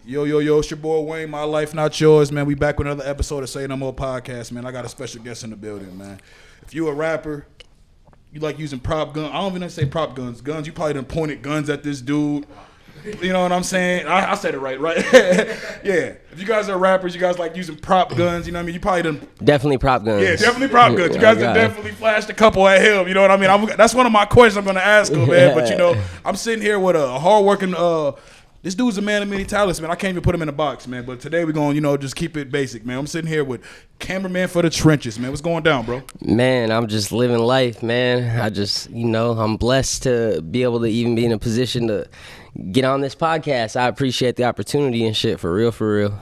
Yo, it's your boy Wayne, my life, not yours, man. We back with another episode of Say No More podcast, man. I got a special guest in the building, man. If you a rapper, you like using prop guns. I don't even say prop guns. Guns, you probably done pointed guns at this dude. You know what I'm saying? I said it right? Yeah. If you guys are rappers, you guys like using prop guns, you know what I mean? You probably done... Definitely prop guns. Yeah, definitely prop guns. You guys have definitely flashed a couple at him, you know what I mean? That's one of my questions I'm going to ask him, man. But, you know, I'm sitting here with a hard-working... This dude's a man of many talents, man. I can't even put him in a box, man. But today we're going to, just keep it basic, man. I'm sitting here with Cameraman for the trenches, man. What's going down, bro? Man, I'm just living life, man. I just, I'm blessed to be able to even be in a position to get on this podcast. I appreciate the opportunity and shit, for real.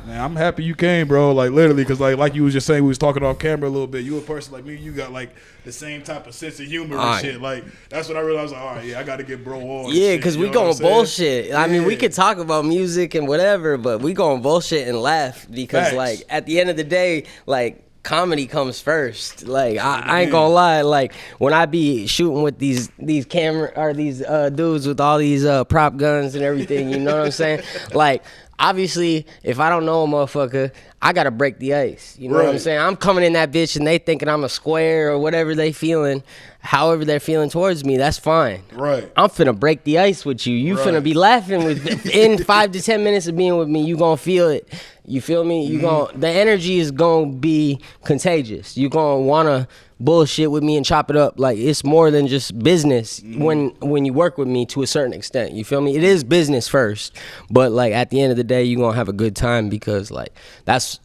Man, I'm happy you came, bro. Like, literally, because like you was just saying, we was talking off camera a little bit. You a person like me, you got, like, the same type of sense of humor and shit. Like, that's what I realized. Like, all right, yeah, I got to get bro on. Yeah, because we going bullshit. I mean, we could talk about music and whatever, but we going bullshit and laugh because, Facts. like, at the end of the day, like, comedy comes first. Like, I ain't gonna lie. Like, when I be shooting with these camera or these dudes with all these prop guns and everything, you know what I'm saying? Like, obviously, if I don't know a motherfucker, I gotta break the ice. You know what I'm saying? I'm coming in that bitch and they thinking I'm a square or whatever they feeling, however they're feeling towards me. That's fine. Right. I'm finna break the ice with you. You finna be laughing with in 5 to 10 minutes of being with me. You gonna feel it. You feel me? You the energy is gonna be contagious. You gonna wanna bullshit with me and chop it up. Like, it's more than just business when you work with me to a certain extent. You feel me? It is business first, but like at the end of the day, you gonna have a good time because like that's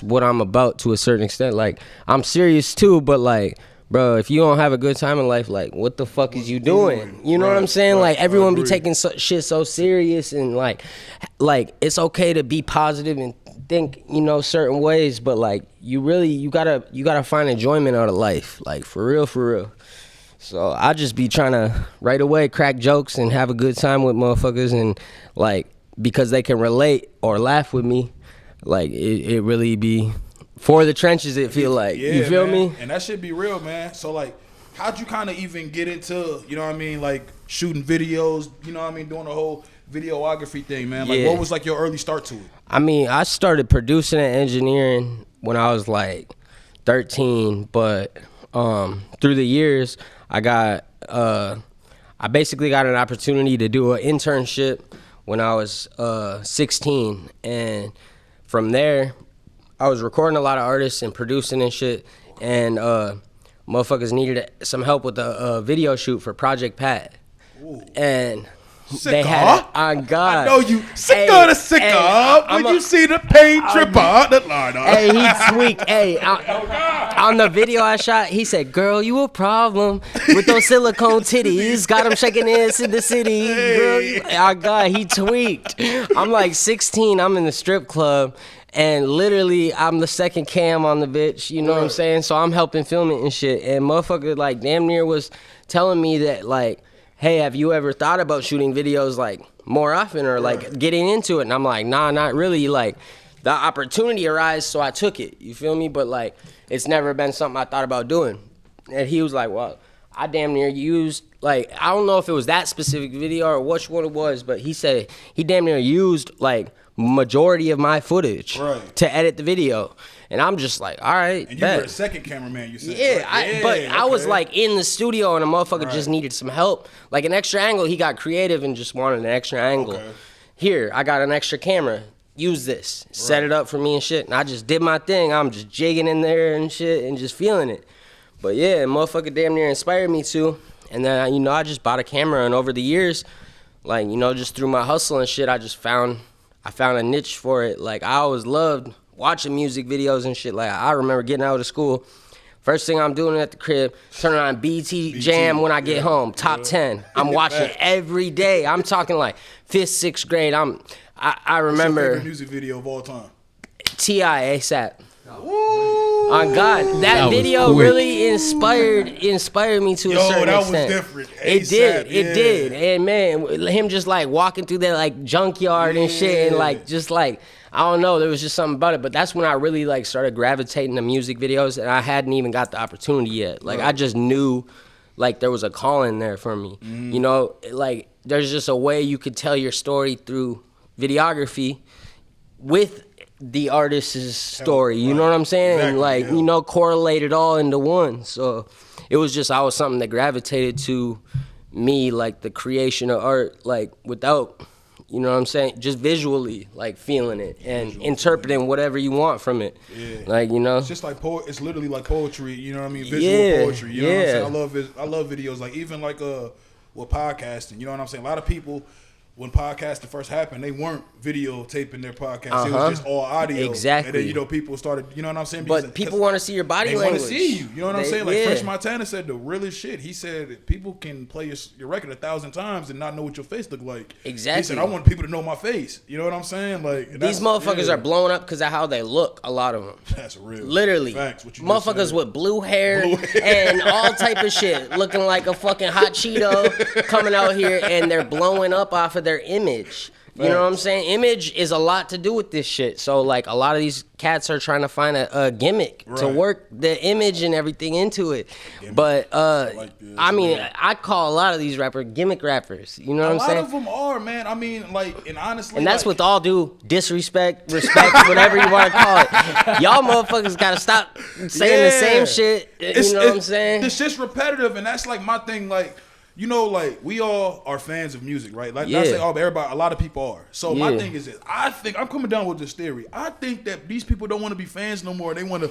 what I'm about to a certain extent. Like, I'm serious too, but like, bro, if you don't have a good time in life, like, what the fuck is you doing? You know what I'm saying? Like, everyone be taking shit so serious, and like it's okay to be positive and think, certain ways, but like, you gotta find enjoyment out of life, like, for real. So I just be trying to right away crack jokes and have a good time with motherfuckers, and like, because they can relate or laugh with me, like, it really be for the trenches. It feel like, you feel me? And that should be real, man. So like, how'd you kind of even get into, like shooting videos, doing the whole videography thing, man? Like, what was like your early start to it? I mean, I started producing and engineering when I was like 13, but through the years, I basically got an opportunity to do an internship when I was 16, and from there, I was recording a lot of artists and producing and shit, and motherfuckers needed some help with a video shoot for Project Pat. Ooh. And Sicker. They had it on God. I know you sicker to sicker when you see the paint trip out the line. Hey, he tweaked. Hey, on the video I shot, he said, "Girl, you a problem with those silicone titties. Got him shaking ass in the city." Hey. Girl, oh God, he tweaked. I'm like 16. I'm in the strip club. And literally, I'm the second cam on the bitch, you know what I'm saying? So I'm helping film it and shit. And motherfucker, like, damn near was telling me that, like, hey, have you ever thought about shooting videos, like, more often or, like, getting into it? And I'm like, nah, not really. Like, the opportunity arose, so I took it. You feel me? But, like, it's never been something I thought about doing. And he was like, well, I damn near used, like, I don't know if it was that specific video or which one it was, but he said he damn near used, like, majority of my footage to edit the video. And I'm just like, all right, and you were a second cameraman, you said. Yeah, I was like in the studio and a motherfucker just needed some help, like an extra angle. He got creative and just wanted an extra angle. Here, I got an extra camera, use this, set it up for me and shit. And I just did my thing. I'm just jigging in there and shit and just feeling it. But yeah, motherfucker damn near inspired me to. And then I just bought a camera, and over the years, like, just through my hustle and shit, I found a niche for it. Like, I always loved watching music videos and shit. Like, I remember getting out of school, first thing I'm doing at the crib, turning on BT Jam when I get home, top 10. I'm watching every day. I'm talking like 5th, 6th grade. I remember. What's your favorite music video of all time? T.I. ASAP. On God, that video really inspired me to a certain extent. That was different. It did. And man, him just like walking through that like junkyard and shit, and like just like, I don't know, there was just something about it. But that's when I really like started gravitating to music videos, and I hadn't even got the opportunity yet. Like, I just knew like there was a calling there for me. Like, there's just a way you could tell your story through videography. with the artist's story. You know what I'm saying? Exactly, and like, you know, correlate it all into one. So it was just, I was something that gravitated to me, like the creation of art, like without, you know what I'm saying, just visually, like feeling it and interpreting whatever you want from it. Yeah. Like, you know, it's just like it's literally like poetry. You know what I mean? Visual poetry. You know what I'm saying? I love videos. Like even like with podcasting. You know what I'm saying? A lot of people, when podcasting first happened, they weren't videotaping their podcast. It was just all audio. Exactly. And then, you know, people started, you know what I'm saying? But people want to see your body language. They want to see you. You know what I'm saying? Like French Montana said the realest shit. He said people can play your record 1,000 times and not know what your face look like. Exactly. He said, I want people to know my face. You know what I'm saying? Like these motherfuckers are blowing up because of how they look, a lot of them. That's real. Literally. Facts, what you motherfuckers with blue hair and all type of shit, looking like a fucking hot Cheeto coming out here, and they're blowing up off of their image. You know what I'm saying? Image is a lot to do with this shit. So like a lot of these cats are trying to find a gimmick to work the image and everything into it. But I mean, I call a lot of these rappers gimmick rappers. You know what I'm saying? A lot of them are, man. I mean, like, and honestly, and that's with all due disrespect, respect, whatever you want to call it. Y'all motherfuckers gotta stop saying the same shit. You know what I'm saying? This shit's repetitive, and that's like my thing. Like, you know, like we all are fans of music, right? Like I say, everybody, a lot of people are. So my thing is this: I think I'm coming down with this theory. I think that these people don't want to be fans no more. They want to.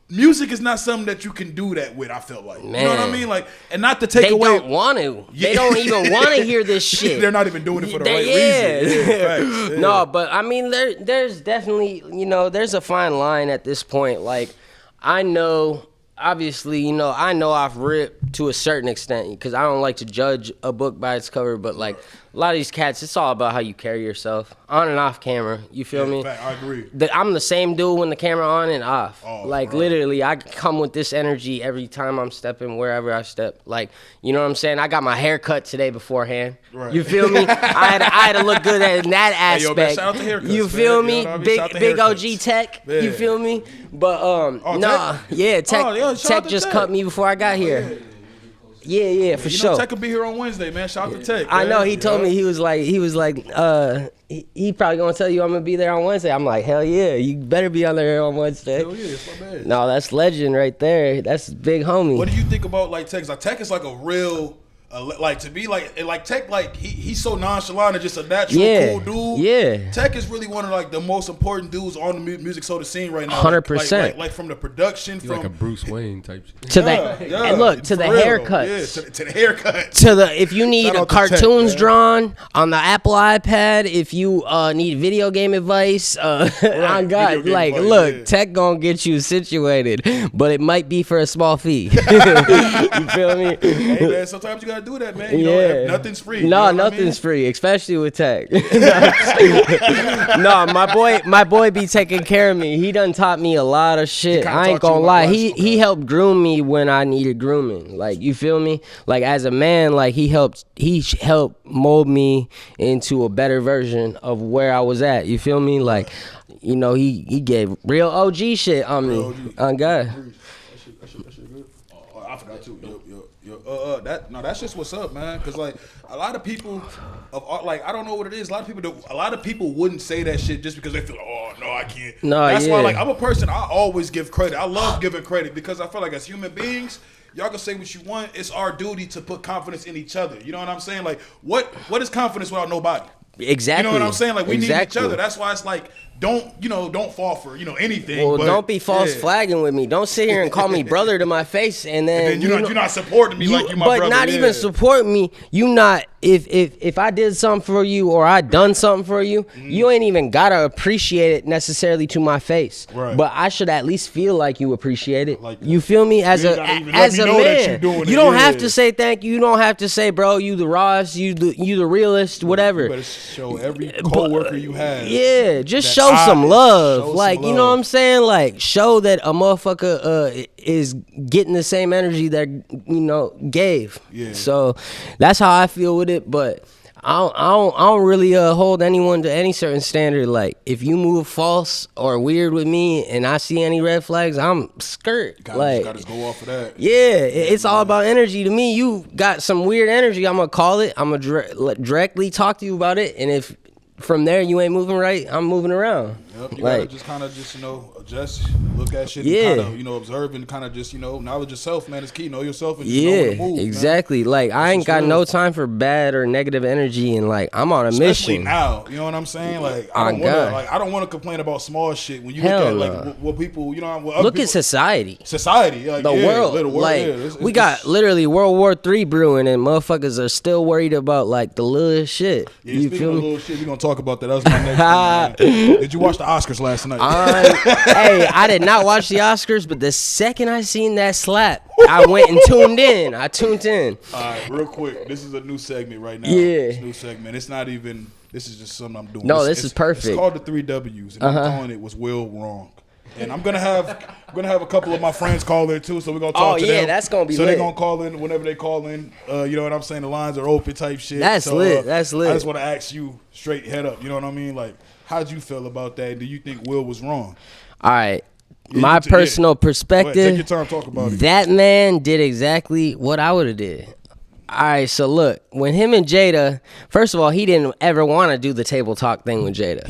Music is not something that you can do that with. I feel like, you know what I mean, like, and not to take away. They don't want to. They don't even want to hear this shit. They're not even doing it for the right reason. Yeah, no, but I mean, there's definitely, you know, there's a fine line at this point. Like, I know. Obviously, you know, I know I've ripped to a certain extent because I don't like to judge a book by its cover, but like a lot of these cats, it's all about how you carry yourself on and off camera. You feel me? Fact, I agree. I'm the same dude when the camera on and off. Like bro. literally, I come with this energy every time I'm stepping wherever I step. Like, you know what I'm saying? I got my hair cut today beforehand. Right. You feel me? I had to look good in that aspect. Hey, yo, man, shout out to haircuts, you feel man. me? You know what I mean? Big OG Tech. Yeah. You feel me? But Tech just cut me before I got here. Yeah, for sure. Tech will be here on Wednesday, man. Shout out to Tech. I know. He told me he was like, he probably gonna tell you I'm gonna be there on Wednesday. I'm like, hell yeah, you better be on there on Wednesday. Hell yeah, it's my bad. No, that's legend right there. That's big homie. What do you think about like Tech? Like Tech is like a real. Like to be like Tech, like he's so nonchalant and just a natural cool dude. Yeah, Tech is really one of like the most important dudes on the music soda scene right now. 100%. Like from the production, from like a Bruce Wayne type. To and look to the haircuts. To the haircuts. To the if you need cartoons drawn on the Apple iPad, if you need video game advice, on God, like advice, look, Tech gonna get you situated, but it might be for a small fee. You feel me? Hey man, sometimes you gotta do that, man. You know, nothing's free. No, nothing's free, especially with Tech. No, my boy be taking care of me. He done taught me a lot of shit. I ain't gonna lie. He helped groom me when I needed grooming. Like, you feel me? Like, as a man, like he helped mold me into a better version of where I was at. You feel me? Like, you know, he gave real OG shit on me. On God. That shit good. Oh, I forgot too. That's just what's up, man. Cause like a lot of people like I don't know what it is. A lot of people wouldn't say that shit just because they feel like, oh no, I can't. No, that's why like I'm a person. I always give credit. I love giving credit because I feel like as human beings, y'all can say what you want. It's our duty to put confidence in each other. You know what I'm saying? Like what is confidence without nobody? Exactly. You know what I'm saying? Like we need each other. That's why it's like don't fall for anything. Well, don't be false flagging with me. Don't sit here and call me brother to my face, and then you're not supporting me like you my brother. But not even support me. You not if I did something for you or I done something for you, you ain't even gotta appreciate it necessarily to my face. Right. But I should at least feel like you appreciate it. Like you feel me? As a man, you don't have to say thank you. You don't have to say, bro, you the rawest, you the realest, whatever. You better show every coworker you have. Yeah, just show some love. Like, you know what I'm saying? Like, show that a motherfucker is getting the same energy that gave. Yeah. So that's how I feel with it. But I don't really hold anyone to any certain standard. Like, if you move false or weird with me and I see any red flags, I'm skirt. Gotta just go off of that. Yeah, it's all about energy to me. You got some weird energy, I'm gonna call it. I'm gonna directly talk to you about it, and if from there you ain't moving right, I'm moving around. Yep, you gotta just kind of just adjust, look at shit, and kind of observe and kind of just knowledge yourself, man. Is key. Know yourself and just know when to move, exactly. Man. Like I ain't got no time for bad or negative energy, and like I'm on a especially mission now. You know what I'm saying? Like I don't want to complain about small shit when you look at like what people look at society, like, the world. Like we got literally World War III brewing, and motherfuckers are still worried about like the little shit. Yeah, you feel me? Little shit, we gonna talk about that. That was my next thing. Did you watch the Oscars last night? Hey, I did not watch the Oscars, but the second I seen that slap, I went and tuned in. I tuned in. All right, real quick. This is a new segment right now. Yeah. It's a new segment. It's not even, this is just something I'm doing. No, this is perfect. It's called the 3 W's, and I'm calling it Was Will Wrong? And I'm gonna have a couple of my friends call in too, so we're gonna talk to them. Oh yeah, that's gonna be so lit. They're gonna call in whenever they call in. You know what I'm saying? The lines are open type shit. That's lit. That's lit. I just want to ask you straight head up. You know what I mean? Like, how'd you feel about that? Do you think Will was wrong? All right. My personal perspective. Take your time, talk about it. That man did exactly what I would have did. All right, so look, when him and Jada, first of all, he didn't ever want to do the table talk thing with Jada.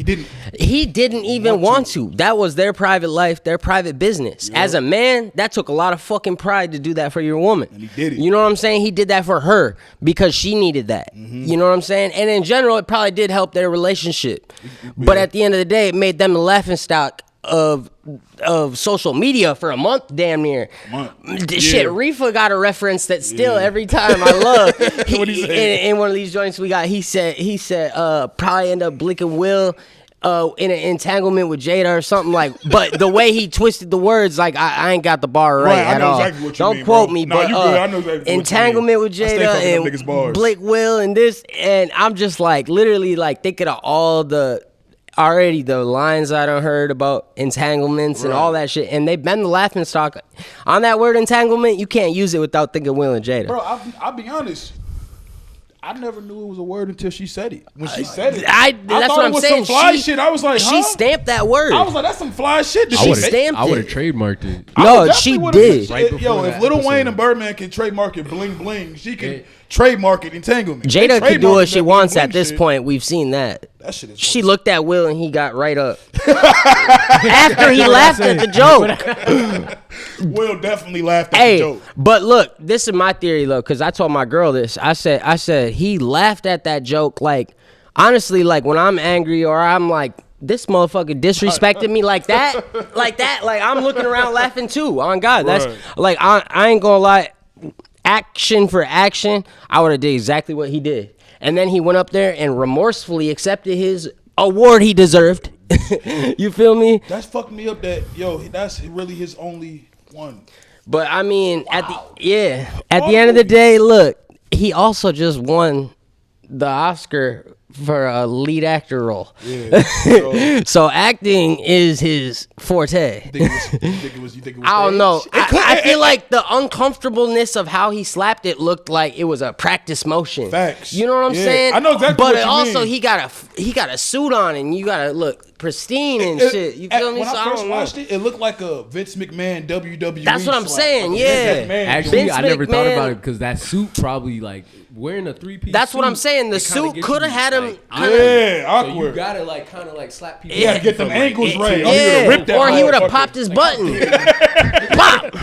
He didn't even want to. That was their private life, their private business. Yep. As a man, that took a lot of fucking pride to do that for your woman. And he did it. You know what I'm saying? He did that for her because she needed that. Mm-hmm. You know what I'm saying? And in general, it probably did help their relationship. Yeah. But at the end of the day, it made them the laughingstock of social media for a month, damn near. Shit, Reefa got a reference that still every time I love. In one of these joints we got, he said probably end up blicking Will in an entanglement with Jada or something like. But the way he twisted the words, like I ain't got the bar right at all. Exactly Don't quote me, but I know exactly entanglement with Jada and blick Will and this, and I'm just like literally like thinking of all the lines I done heard about entanglements and all that shit, and they've been the laughing stock on that word entanglement. You can't use it without thinking Will and Jada. Bro, I'll be honest. I never knew it was a word until she said it. When she said it, I that's what I'm saying. Some fly shit. I was like, she stamped that word. I was like, that's some fly shit. She stamped it. I would have trademarked it. No, she did. If Lil Wayne and Birdman can trademark it, bling bling, she can trademark it, entanglement. Jada can do what she wants at this point. We've seen that. That shit is. She looked at Will and he got right up after he laughed at the joke. Will definitely laughed at the joke. But look, this is my theory though, because I told my girl this. I said he laughed at that joke. Like honestly, like when I'm angry or I'm like, this motherfucker disrespected me like that. Like I'm looking around laughing too. On God, that's like I ain't gonna lie. Action for action, I would have did exactly what he did. And then he went up there and remorsefully accepted his award he deserved. You feel me? That's fucked me up that, that's really his only one. But I mean, at the end of the day, look, he also just won the Oscar for a lead actor role. Yeah, so acting is his forte. You think it was I don't know. I feel like the uncomfortableness of how he slapped it looked like it was a practice motion. Facts. You know what I'm saying? I know exactly but what you also mean. he got a suit on and you gotta look pristine and shit. You feel me? When I first watched it looked like a Vince McMahon WWE. That's what I'm saying. Actually, I never thought about it because that suit probably like wearing a 3-piece. That's what I'm saying. The suit could have had him. Awkward. So you gotta like kind of like slap people. Yeah, get them ankles right. Or he would have popped his button. Pop.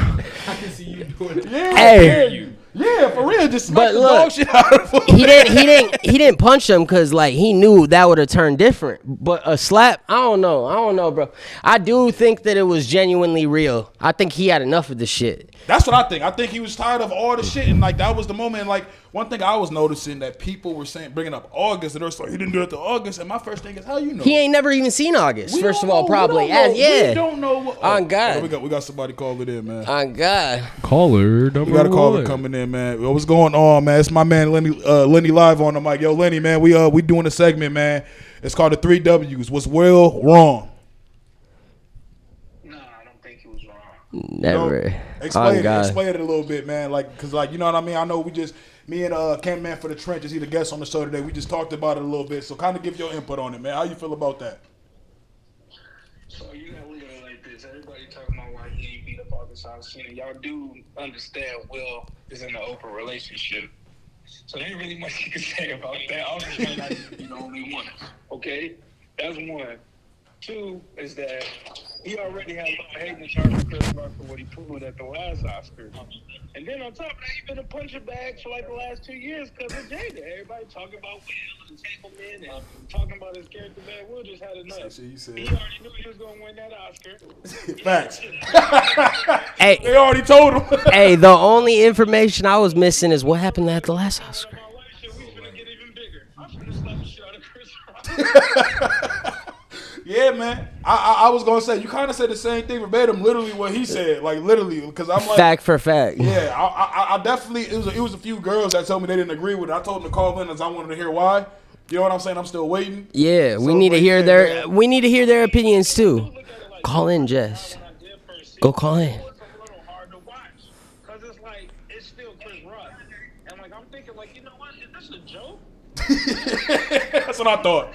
I can see you doing it. Yeah, for real. Just smack the look, dog shit out of him. He didn't punch him because like he knew that would have turned different. But a slap, I don't know, bro. I do think that it was genuinely real. I think he had enough of the shit. That's what I think. I think he was tired of all the shit, and like that was the moment. Like one thing I was noticing that people were saying, bringing up August, and they were like, he didn't do it to August. And my first thing is, how you know? He ain't never even seen August. First of all, probably. We don't know. On God. We got somebody call it in, man. On God. Caller number 1. We got a caller coming in, man. What's going on, man? It's my man Lenny live on the mic. Yo, Lenny, man, we doing a segment, man. It's called the 3 W's. Was Will wrong? No, I don't think he was wrong. Never. Explain it a little bit, man. Like, cause like you know what I mean. I know me and Cameraman for the Trench is the guest on the show today. We just talked about it a little bit. So kind of give your input on it, man. How you feel about that? So you gotta look at it like this. Everybody talking about why he ain't beat up August Alsina. Y'all do understand Will is in an open relationship. So there ain't really much you can say about that. August may not even be the only one. Okay? That's one. Two is that he already had a hating charge for Chris Rock for what he pulled at the last Oscar. And then on top of that, he's been a puncher bag for like the last 2 years because of Jada. Everybody talking about Will and Entanglement and talking about his character, man. Will just had enough. He already knew he was going to win that Oscar. Facts. Hey, They already told him. hey, the only information I was missing is what happened at the last Oscar. We finna get even bigger. I'm finna slap the shit out of Chris Rock. Yeah, man. I was gonna say you kind of said the same thing verbatim, literally what he said, like literally, because I'm like Fact for fact. Yeah, I definitely it was a few girls that told me they didn't agree with it. I told them to call in as I wanted to hear why. You know what I'm saying? I'm still waiting. Yeah, we So, need to but hear yeah, we need to hear their opinions too. Call in, Jess. Go call in. It's a little hard to watch because it's like it's still Chris Rock, and like I'm thinking like, you know what? Is this a joke? That's what I thought.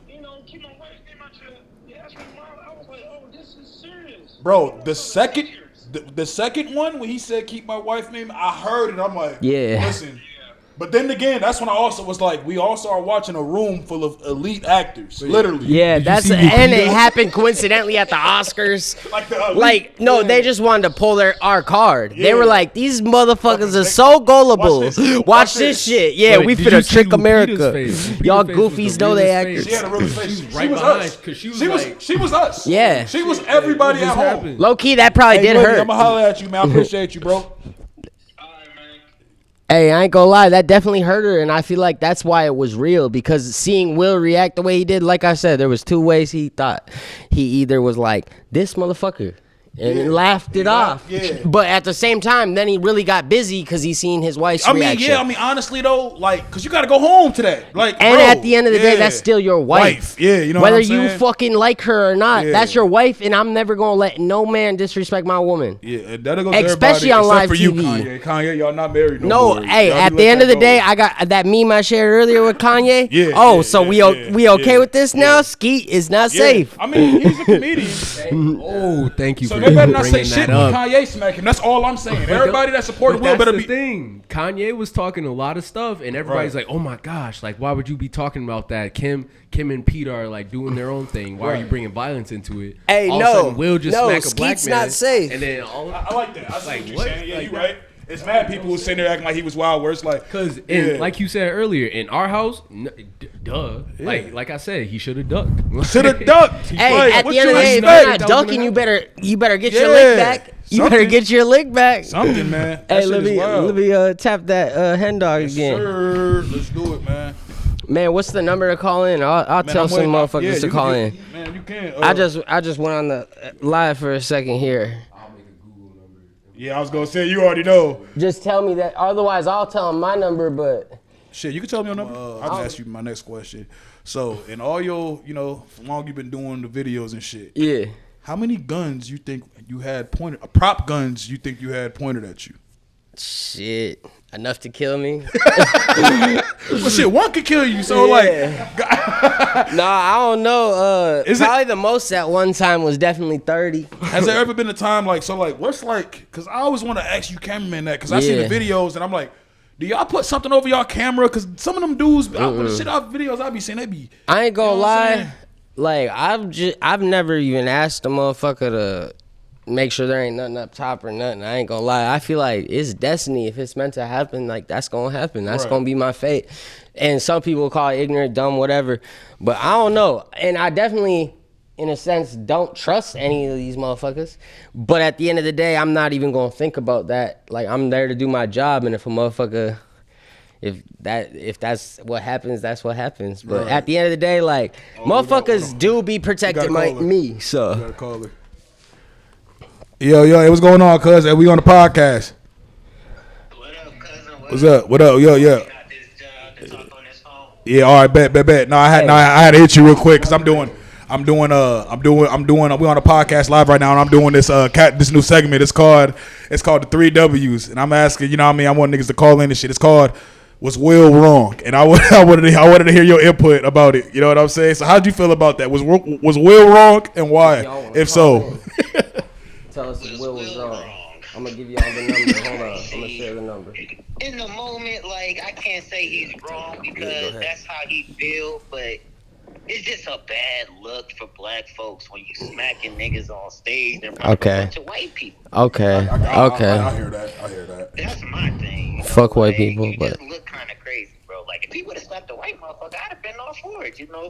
You know, keep my wife name out your ask me, Mom. I was like, oh, this is serious. Bro, the second one when he said keep my wife name, I heard it. I'm like, Yeah. listen. But then again, that's when I also was like, we also are watching a room full of elite actors, literally. Yeah, that's and it happened coincidentally at the Oscars. No, they just wanted to pull our card. They were like, these motherfuckers are so gullible. Watch this shit. Yeah, But we did you finna see trick Lupita's America. face? Lupita's Y'all face was goofies the know they realest actors. She had a really face. She was She right was behind us. because she was She was us. Yeah. She was everybody at What just home. happened? Low key, that probably did Hey, hurt. I'm gonna holler at you, man. I appreciate you, bro. Hey, I ain't gonna lie, that definitely hurt her, and I feel like that's why it was real, because seeing Will react the way he did, like I said, there was two ways he thought. He either was like, this motherfucker, and laughed it off. Yeah. But at the same time, then he really got busy because he seen his wife's reaction. Honestly though, like, cause you gotta go home today. Like, And bro, at the end of the day, that's still your wife. Yeah, you know Whether what I'm you saying? fucking like her or not, Yeah. that's your wife, and I'm never gonna let no man disrespect my woman. Yeah, that'll go to Especially everybody, on except live for you, TV. Kanye, y'all not married no No, more. hey, Y'all at need the to end let of the that day, go. I got that meme I shared earlier with Kanye. Yeah, Oh, yeah, so yeah, we okay yeah, with this now? Skeet is not Yeah. safe. I mean, he's a comedian. Oh, thank you So for they better not say bringing shit that when up. Kanye smack him. That's all I'm saying. Everybody that supported Will But better that's the be. thing. Kanye was talking a lot of stuff, and everybody's Right. like, "Oh my gosh! Like, why would you be talking about that?" Kim and Pete are like doing their own thing. Why are you bringing violence into it? Hey, all no, of a sudden, Will just no, smack a black Skeet's man, not safe. and then all I like that. I see Like, what you're what? saying. Yeah, Like you that. right. It's mad people who sitting there acting like he was wild. Where it's like, because yeah. like you said earlier, in our house, duh. Like I said, he should have ducked. should have ducked. Hey, Right. at What the end you of the day, if expect? you're not ducking, you better get your Yeah, lick back. You better something. get your lick back. Something, man. That Hey, shit let is wild. me tap that hen dog again. Sir, let's do it, man. Man, what's the number to call in? I'll Man, tell I'm some waiting. motherfuckers Yeah, to you call can in. get- Man, you can. I just went on the live for a second here. Yeah, I was gonna say you already know. Just tell me that. Otherwise, I'll tell him my number. But Shit, you can tell me your number. I'll ask you my next question. So, in all your, for long you've been doing the videos and shit, yeah, how many guns you think you had pointed? Prop guns you think you had pointed at you? shit, enough to kill me. Well, shit, one could kill you. So, Yeah. like, Nah, I don't know. Is it- Probably the most at one time was definitely 30. has there ever been a time like, so, like, what's like? Because I always want to ask you, cameraman, that because I see the Yeah. videos and I'm like, do y'all put something over y'all camera? Because some of them dudes, the shit out videos I be seeing, they be. I ain't gonna You know what I'm lie. saying? Like I've never even asked a motherfucker to make sure there ain't nothing up top or nothing. I ain't gonna lie. I feel like it's destiny. If it's meant to happen, like that's gonna happen. That's Right. gonna be my fate. And some people call it ignorant, dumb, whatever. But I don't know. And I definitely, in a sense, don't trust any of these motherfuckers. But at the end of the day, I'm not even gonna think about that. Like I'm there to do my job, and if a motherfucker, if that's what happens, that's what happens. But Right. at the end of the day, like motherfuckers do be You protecting gotta call her. me. So Gotta call her. Yo, hey, what's going on, cuz? Hey, we on the podcast. What up, cousin? What's up? What up? Yo, yeah. Got this job to talk on this phone. Yeah, all right, bet. No, I had to hit you real quick because we on a podcast live right now, and I'm doing this this new segment. It's called the 3 W's, and I'm asking, you know what I mean? I want niggas to call in and shit. It's called Was Will Wrong? And I wanted to hear your input about it. You know what I'm saying? So how'd you feel about that? Was Will wrong, and why? Y'all wanna If call so, tell us if Will was wrong. I'm gonna give y'all the number. Hold on, I'm gonna share the number. In the moment, like I can't say he's wrong because that's how he feels, but it's just a bad look for black folks when you smacking niggas on stage in front of a bunch of white people. Okay. I hear that. That's my thing. You know? Fuck white like, people, you but just look kind of crazy, bro. Like if he would have slapped a white motherfucker, I'd have been all for it. You know.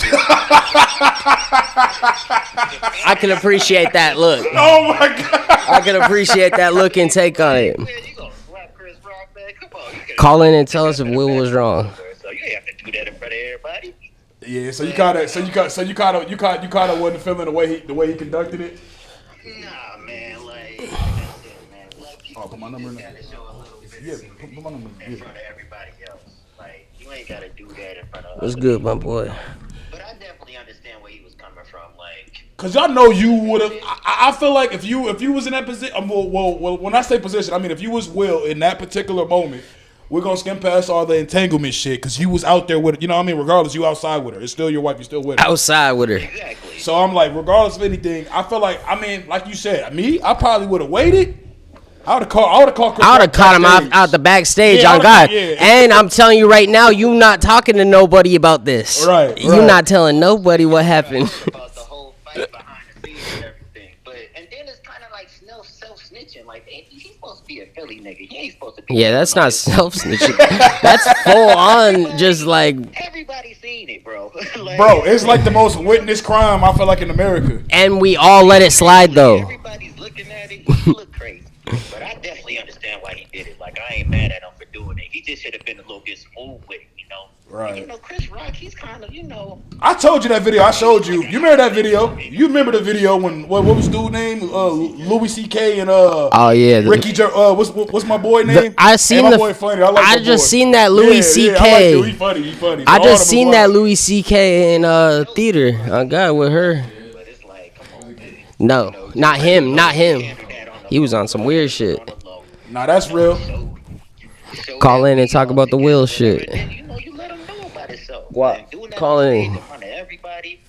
I can appreciate that look. Oh my god. I can appreciate that look and take on it. Man, you gonna slap Chris Rock, man? Come on. Call in and tell us if Will was wrong. So you ain't have to do that in front of everybody. Yeah, so you kind of wasn't feeling the way he conducted it. Nah, man, like man, black people, Put my number in there. gotta show a little bit Yeah, put my number in in there. front of everybody else. Like you ain't gotta do that in front of. What's good, my boy? But I definitely understand where he was coming from. Like, Cause y'all know you would have. I feel like if you was in that position, well, when I say position, I mean if you was Will in that particular moment. We're going to skim past all the entanglement shit because you was out there with it. You know what I mean? Regardless, you outside with her. It's still your wife. You still with her. Outside with her. exactly. So I'm like, regardless of anything, I feel like, I mean, like you said, I probably would have waited. I would have called Chris. I would have caught him out the backstage Yeah, on God. yeah. And I'm telling you right now, you not talking to nobody about this. Right. You not telling nobody what happened. About the whole fight behind the scenes and everything. And then it's kind of like self-snitching. Like, he's supposed to be a Philly nigga. He ain't supposed to be. Yeah, that's not self-snitching. That's full on just like. Everybody seen it, bro. Like, Bro, it's like the most witnessed crime, I feel like, in America. And we all let it slide though. Everybody's looking at it. You look crazy. But I definitely understand why he did it. Like, I ain't mad at him for doing it. He just should have been a little bit smooth with it, you know? Right. And, you know, Chris Rock, he's kind of, you know. I told you that video. I showed you. You remember that video? You remember the video when, what was dude's name? Louis C.K. and Oh yeah. Ricky what's my boy name? I seen my the. boy funny. I like I my just boy. seen that Louis Yeah, C.K. I like him. He funny. I All just them seen was that wild. Louis C.K. in theater. Oh God, with her. But it's like, come on, man. No, not him. Not him. He was on some weird shit. Nah, that's real. Call in and talk about the Will shit. And, you know, you let him know about himself. What? And doing that Call on in. stage in front of everybody,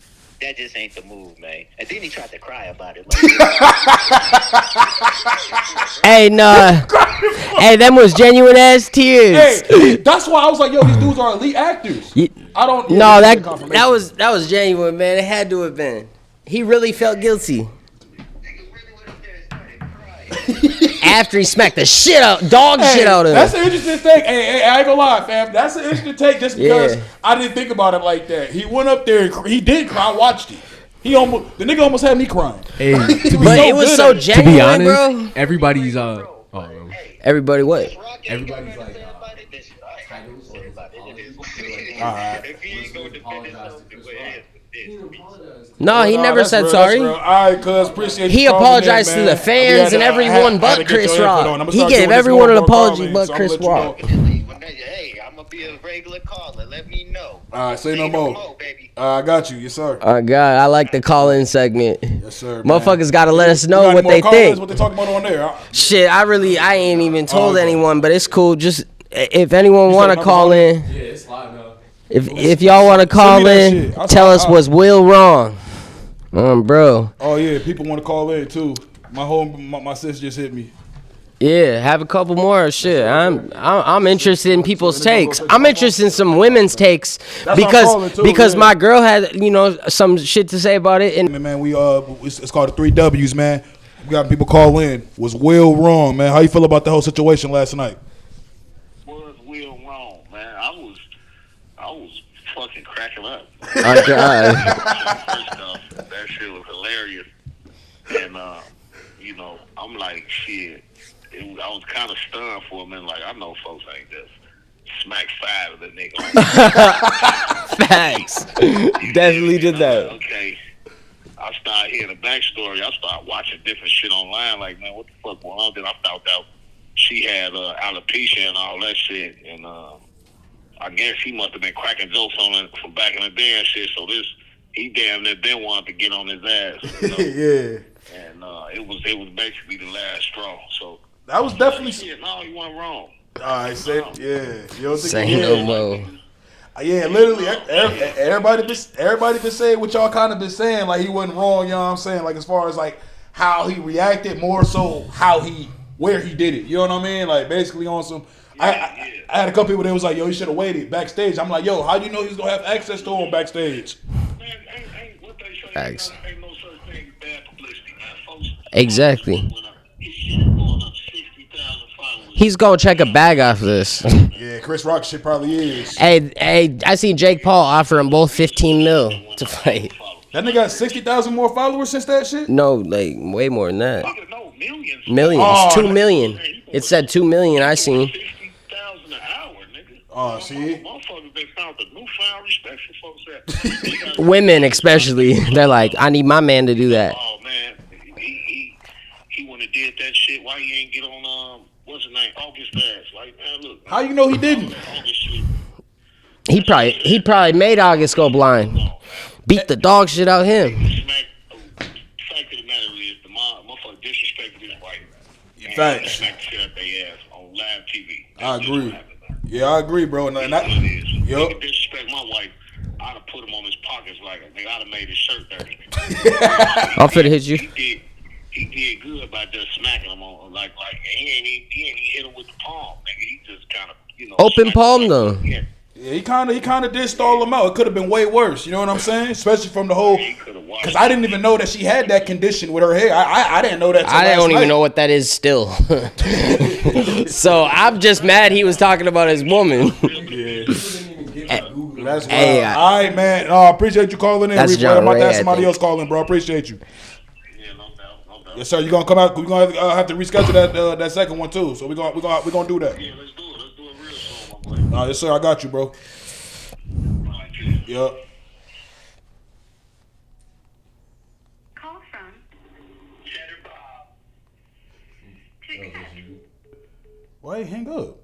that just ain't the move, man. And then he tried to cry about it. Hey, nah. Hey, them was genuine ass tears. Hey, that's why I was like, yo, these dudes are elite actors. I don't. No, that was genuine, man. It had to have been. He really felt guilty. After he smacked the shit out, shit out of him. That's an interesting take. Hey, I ain't gonna lie, fam. That's an interesting take just because I didn't think about it like that. He went up there, he did cry. I watched it. The nigga almost had me crying. Hey, But it was so to genuine, be honest, bro. everybody's Everybody what? everybody's like No, he never that's said real, sorry. All right, cuz appreciate He you calling apologized in, to man. the fans and everyone but Chris Rock. He gave everyone an apology but Chris Rock. Hey, I'm gonna be a regular caller. Let me know. All right, say no more. Baby. I got you, yes sir. Oh God, I like the call-in segment. Yes sir. Motherfuckers gotta let us You know got what any they more call-ins, think. What they talking about on there? Shit, I ain't even told okay. anyone, but it's cool. Just if anyone You wanna said call in, yeah, it's live now. if y'all wanna call that in, shit. tell us was Will wrong. Bro. Oh yeah, people want to call in too. My sis just hit me. Yeah, have a couple more. Shit, I'm interested in people's takes. I'm interested in some women's takes because my girl had some shit to say about it. And Man, it's called the 3 W's, man. We got people call in. Was Will wrong, man? How you feel about the whole situation last night? Was Will wrong, man? I was fucking cracking up. oh God, First off, that shit was hilarious, and I'm like, shit. I was kind of stunned for a minute. Like, I know folks ain't just smack 5 of the nigga. facts. Definitely did that. Okay. I started hearing the backstory. I started watching different shit online. Like, man, what the fuck going on? Then I found out she had alopecia and all that shit. And I guess he must have been cracking jokes on it from back in the day and shit. So he damn near then wanted to get on his ass. You know? Yeah. And it was basically the last straw. So That was definitely. shit, no, you weren't wrong. All right, say yeah. You don't think Say no more. Yeah, literally, everybody been saying what y'all kind of been saying. Like he wasn't wrong. You know what I'm saying? Like as far as like how he reacted, more so where he did it. You know what I mean? Like basically on some. I had a couple people that was like, yo, he should have waited backstage. I'm like, yo, how do you know he was gonna have access to him backstage? Man, what they say, Facts. ain't no such thing as bad publicity, man. Folks, Exactly. his shit is going up 60,000 followers. He's gonna check a bag off this. Yeah, Chris Rock shit probably is. Hey, I seen Jake Paul offer him both 15 mil to fight. That nigga got 60,000 more followers since that shit? No, like way more than that. No, millions. Millions, Oh, 2 million. It said 2 million. I seen. 60,000 an hour, nigga. Oh, see? Motherfuckers, they found the newfound respect for folks that. Women especially, they're like, I need my man to do that. Oh man, he wouldn't have did that shit. Why he ain't get on what's his name? August ass. Like, man, look. How you know he didn't? August shit. He probably made August go blind. Beat the dog shit out of him. Smack. The fact of the matter is, the motherfucker disrespected his wife. And Facts. smacked the shit out their ass on live TV. I That's agree. what happened, man. Yeah, I agree, bro. And That's that, what it is. If yup. he could disrespect my wife, I'd have put him on his pockets like I'd have made his shirt dirty. I'm finna hit you. He did good by just smacking him on like he ain't hit him with the palm, nigga. He just kind of Open smacked palm him though. Yeah. Yeah, he kind of did stall him out. It could have been way worse. You know what I'm saying? Especially from the whole. He could have watched. Because I didn't even know that she had that condition with her hair. I didn't know that. Till I last don't even night. know what that is still. So I'm just mad he was talking about his woman. Yeah. That's wild. Hey, All right, man. I appreciate you calling in. That's Replay. John I'm about to Ray, have I somebody think. else calling, bro. I appreciate you. Yeah, no doubt. Yes, sir. You gonna come out? We gonna have to reschedule that second one too. So we gonna do that. Yeah, let's do it. Let's do it real soon, my boy. Yes, sir. I got you, bro. All right, peace. Yup. Call from Cheddar Bob. to accept. Why you hang up?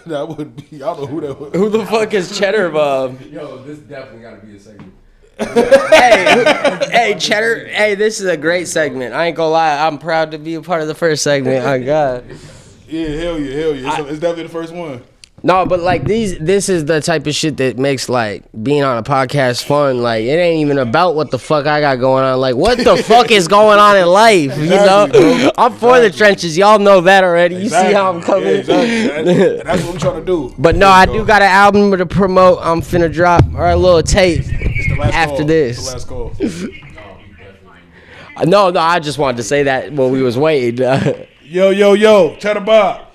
That would be. I don't know who that was. Who the fuck is Cheddar Bob? Yo, this definitely got to be a segment. Hey, Cheddar. Hey, this is a great segment. I ain't gonna lie. I'm proud to be a part of the first segment. Oh God. Yeah, hell yeah. It's definitely the first one. No, but like this is the type of shit that makes like being on a podcast fun. Like it ain't even about what the fuck I got going on. Like what the fuck is going on in life? You know, Exactly, bro. I'm for the trenches. Y'all know that already. You see how I'm coming? Yeah, exactly. That's what we're trying to do. But no, I do got an album to promote. I'm finna drop our little tape It's the last after call. this. It's the last call. No, I just wanted to say that when we was waiting. Yo, Cheddar Bob.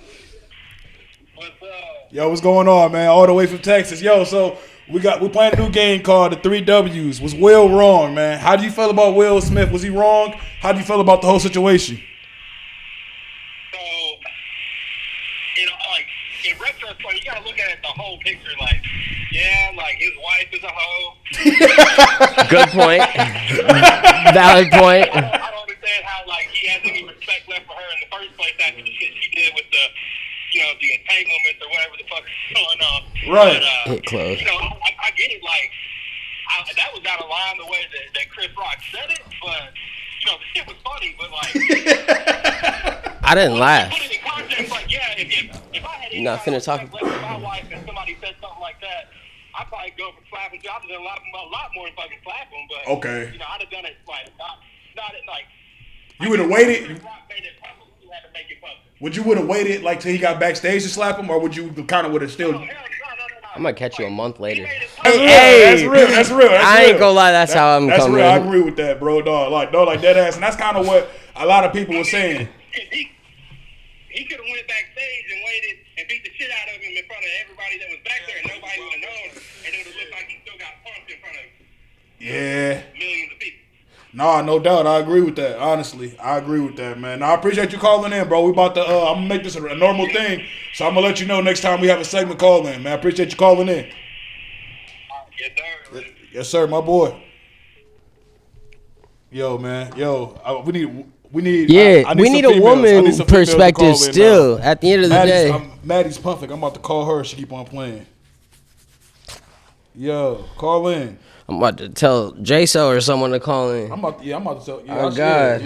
What's up? Yo, what's going on, man? All the way from Texas. Yo, so we playing a new game called the 3 W's. Was Will wrong, man? How do you feel about Will Smith? Was he wrong? How do you feel about the whole situation? So, like in retrospect, you gotta look at it the whole picture. Like, yeah, like his wife is a hoe. Good point. Valid point. I don't understand how like he has any respect left for her in the first place after the shit she did with the entanglements or whatever the fuck is going on. Right. But, Hit close. I get it. Like, that was out of line the way that Chris Rock said it, but the shit was funny. But like, I didn't laugh. put it in context. Like, yeah, if I had any Not kind finna of talk- respect left for my wife and somebody said something like that, I'd probably go for slapping. I'd have done a lot more than fucking slap him. But Okay. I'd have done it like not like. You would have waited. Chris Rock made it public. You had to make it public. Would you would have waited like till he got backstage to slap him, or would you kind of would have still? No. I'm gonna catch you a month later. That's Hey, real. That's real. I ain't gonna lie, that's how I'm That's coming. real. I agree with that, bro. Dog, like dead ass, and that's kind of what a lot of people were saying. He could have went backstage and waited and beat the shit out of him in front of everybody that was back there, and nobody would have known, and it would have looked like he still got pumped in front of Yeah. millions of people. Nah, no doubt. I agree with that. Honestly, I agree with that, man. I appreciate you calling in, bro. We about to. I'm gonna make this a normal thing, so I'm gonna let you know next time we have a segment call in, man. I appreciate you calling in. Yes, sir. Yes, sir, my boy. Yo, man. We need. Yeah, I need we some need a females. I need woman some females to perspective call in still. now. At the end of the day, Maddie's pumping. I'm about to call her. She keep on playing. Yo, call in. I'm about to tell J-So or someone to call in. I'm about to tell. Yeah, Oh, I should. God.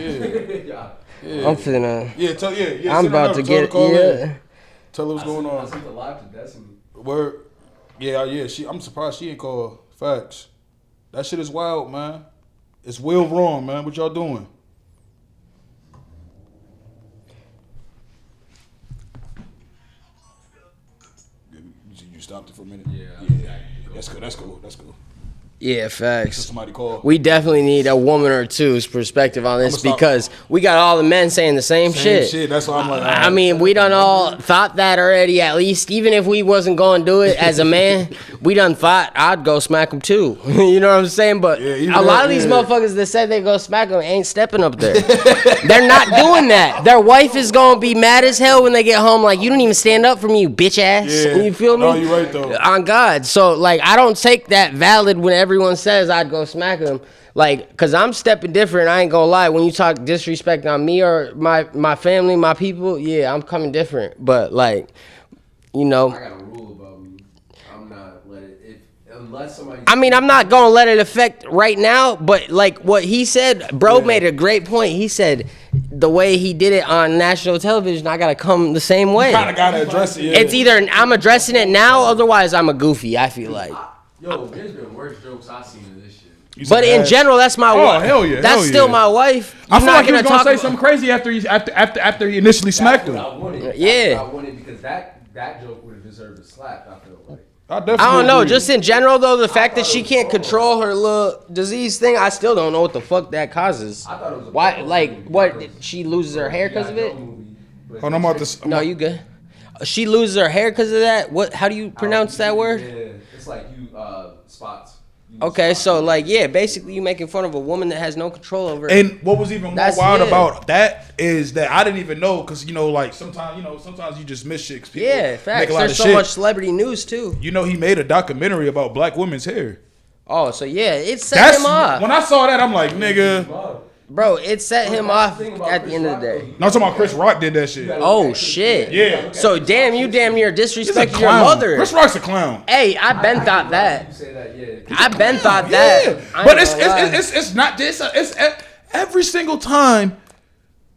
Yeah. I'm finna. Yeah, tell I'm send her about to number. Tell her get. call in. Yeah. Tell her what's going I on. sent the live to Destiny. Word. Yeah. I'm surprised she ain't called. Facts. That shit is wild, man. It's Will wrong, man. What y'all doing? You stopped it for a minute. Yeah. That's cool. That's cool. That's cool. Yeah, facts. Somebody call. We definitely need a woman or two's perspective on this because we got all the men saying the same shit. That's why I'm like. I mean, we done all thought that already. At least, even if we wasn't going to do it as a man, we done thought I'd go smack him too. You know what I'm saying? But a lot of these motherfuckers that said they go smack him ain't stepping up there. They're not doing that. Their wife is gonna be mad as hell when they get home. Like, you didn't even stand up for me, you bitch ass. Yeah. You feel me? No, you right though. On God. So like, I don't take that valid when everyone says I'd go smack him. Like, cause I'm stepping different. I ain't gonna lie. When you talk disrespect on me or my family, my people, yeah, I'm coming different. But like, you know, I got a rule about me. I'm not let it unless somebody. I mean, I'm not gonna let it affect right now. But like what he said, bro made a great point. He said the way he did it on national television, I gotta come the same way. Kind of gotta address it. Yeah. It's either I'm addressing it now, otherwise I'm a goofy. I feel like. Yo, there's been worse jokes I've seen in this shit. But in general, that's my wife. Oh hell yeah! That's hell still yeah. my wife. I feel You're like he not was gonna say talk something crazy after he initially smacked him. I wanted. Yeah. I wanted because that joke would have deserved a slap. I feel like. I definitely. I don't know. agree. Just in general, though, the fact that she can't control her little disease thing, I still don't know what the fuck that causes. I thought it was a Why? bubble Like, movie what? because She loses her hair because of it? Hold on, I'm about to. No, you good. She loses her hair because of that. What? How do you pronounce that word? Yeah, it's like you spots. Okay, so like, yeah, basically you making fun of a woman that has no control over it. And what was even more That's wild it. about that is that I didn't even know because like sometimes you just miss shit. 'Cause people Yeah, make facts. a lot There's of so shit. much celebrity news too. He made a documentary about black women's hair. Oh, so yeah, it set him off. When I saw that, I'm like, nigga. Bro, it set him off at the end of the day. No, I'm talking about Chris Rock did that shit. Oh shit. Yeah. So you damn near He's a disrespected your clown. mother. Chris Rock's a clown. Hey, I been thought that. You say that, yeah. I been thought that. Yeah. I But ain't gonna lie. it's not this. It's every single time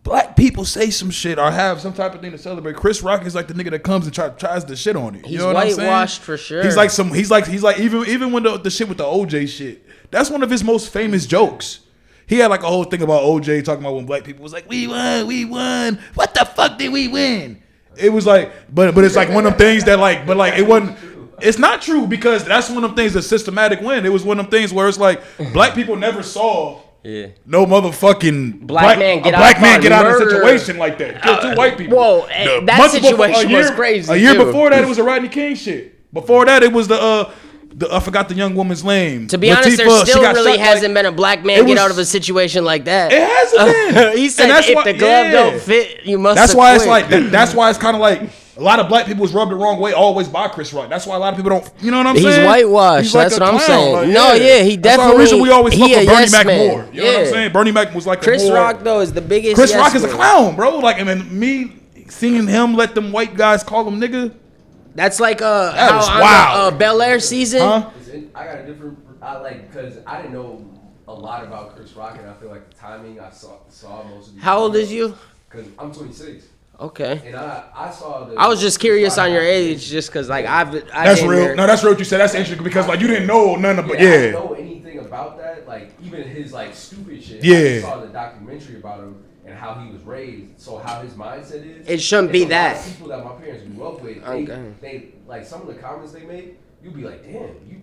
black people say some shit or have some type of thing to celebrate. Chris Rock is like the nigga that comes and tries to shit on it. You He's know what I'm saying? whitewashed for sure. He's like even when the shit with the OJ shit. That's one of his most famous jokes. He had like a whole thing about OJ talking about when black people was like, we won. What the fuck did we win? It was like, but it's like one of them things that like, but like it wasn't. It's not true because that's one of them things, a systematic win. It was one of them things where it's like black people never saw no motherfucking Black man get out of a murder. situation like that. Kill two white people. Whoa, that situation was crazy. A year too. before that, it was a Rodney King shit. Before that, it was I forgot the young woman's name. To be honest, there Latifah, she still got really shot, hasn't been a black man it get was- out of a situation like that. It hasn't been. He said, And that's if why- the glove yeah. don't fit, you must. That's have why it's quit. like that's why it's kind of like a lot of black people was rubbed the wrong way always by Chris Rock. That's why a lot of people don't. You know what I'm He's saying? whitewashed. He's like That's a what I'm clown. saying. Like, No, yeah, he That's the definitely- reason we always fuck he with a Bernie yes Mac man. more. You know what I'm Yeah. saying? Bernie Mac was like Chris a more, Rock though is the biggest. Chris yes Rock is a man. clown, bro. Like, I mean, me seeing him let them white guys call him nigga. That's like is how on wild. the Bel Air season. Huh? I got a different. I like because I didn't know a lot about Chris Rock, and I feel like the timing I saw most of. How old is you? Because I'm 26, Okay. and I saw. I was just curious on your age, just because like I That's been real. there. No, that's real. What you said. That's interesting because like you didn't know none of. I Yeah. didn't know anything about that. Like even his like stupid shit. I Yeah. just saw the documentary about him and how he was raised. So how his mindset is. It shouldn't be It's a lot of that. people that my parents grew up with. Okay. They like some of the comments they made. You'd be like, damn, you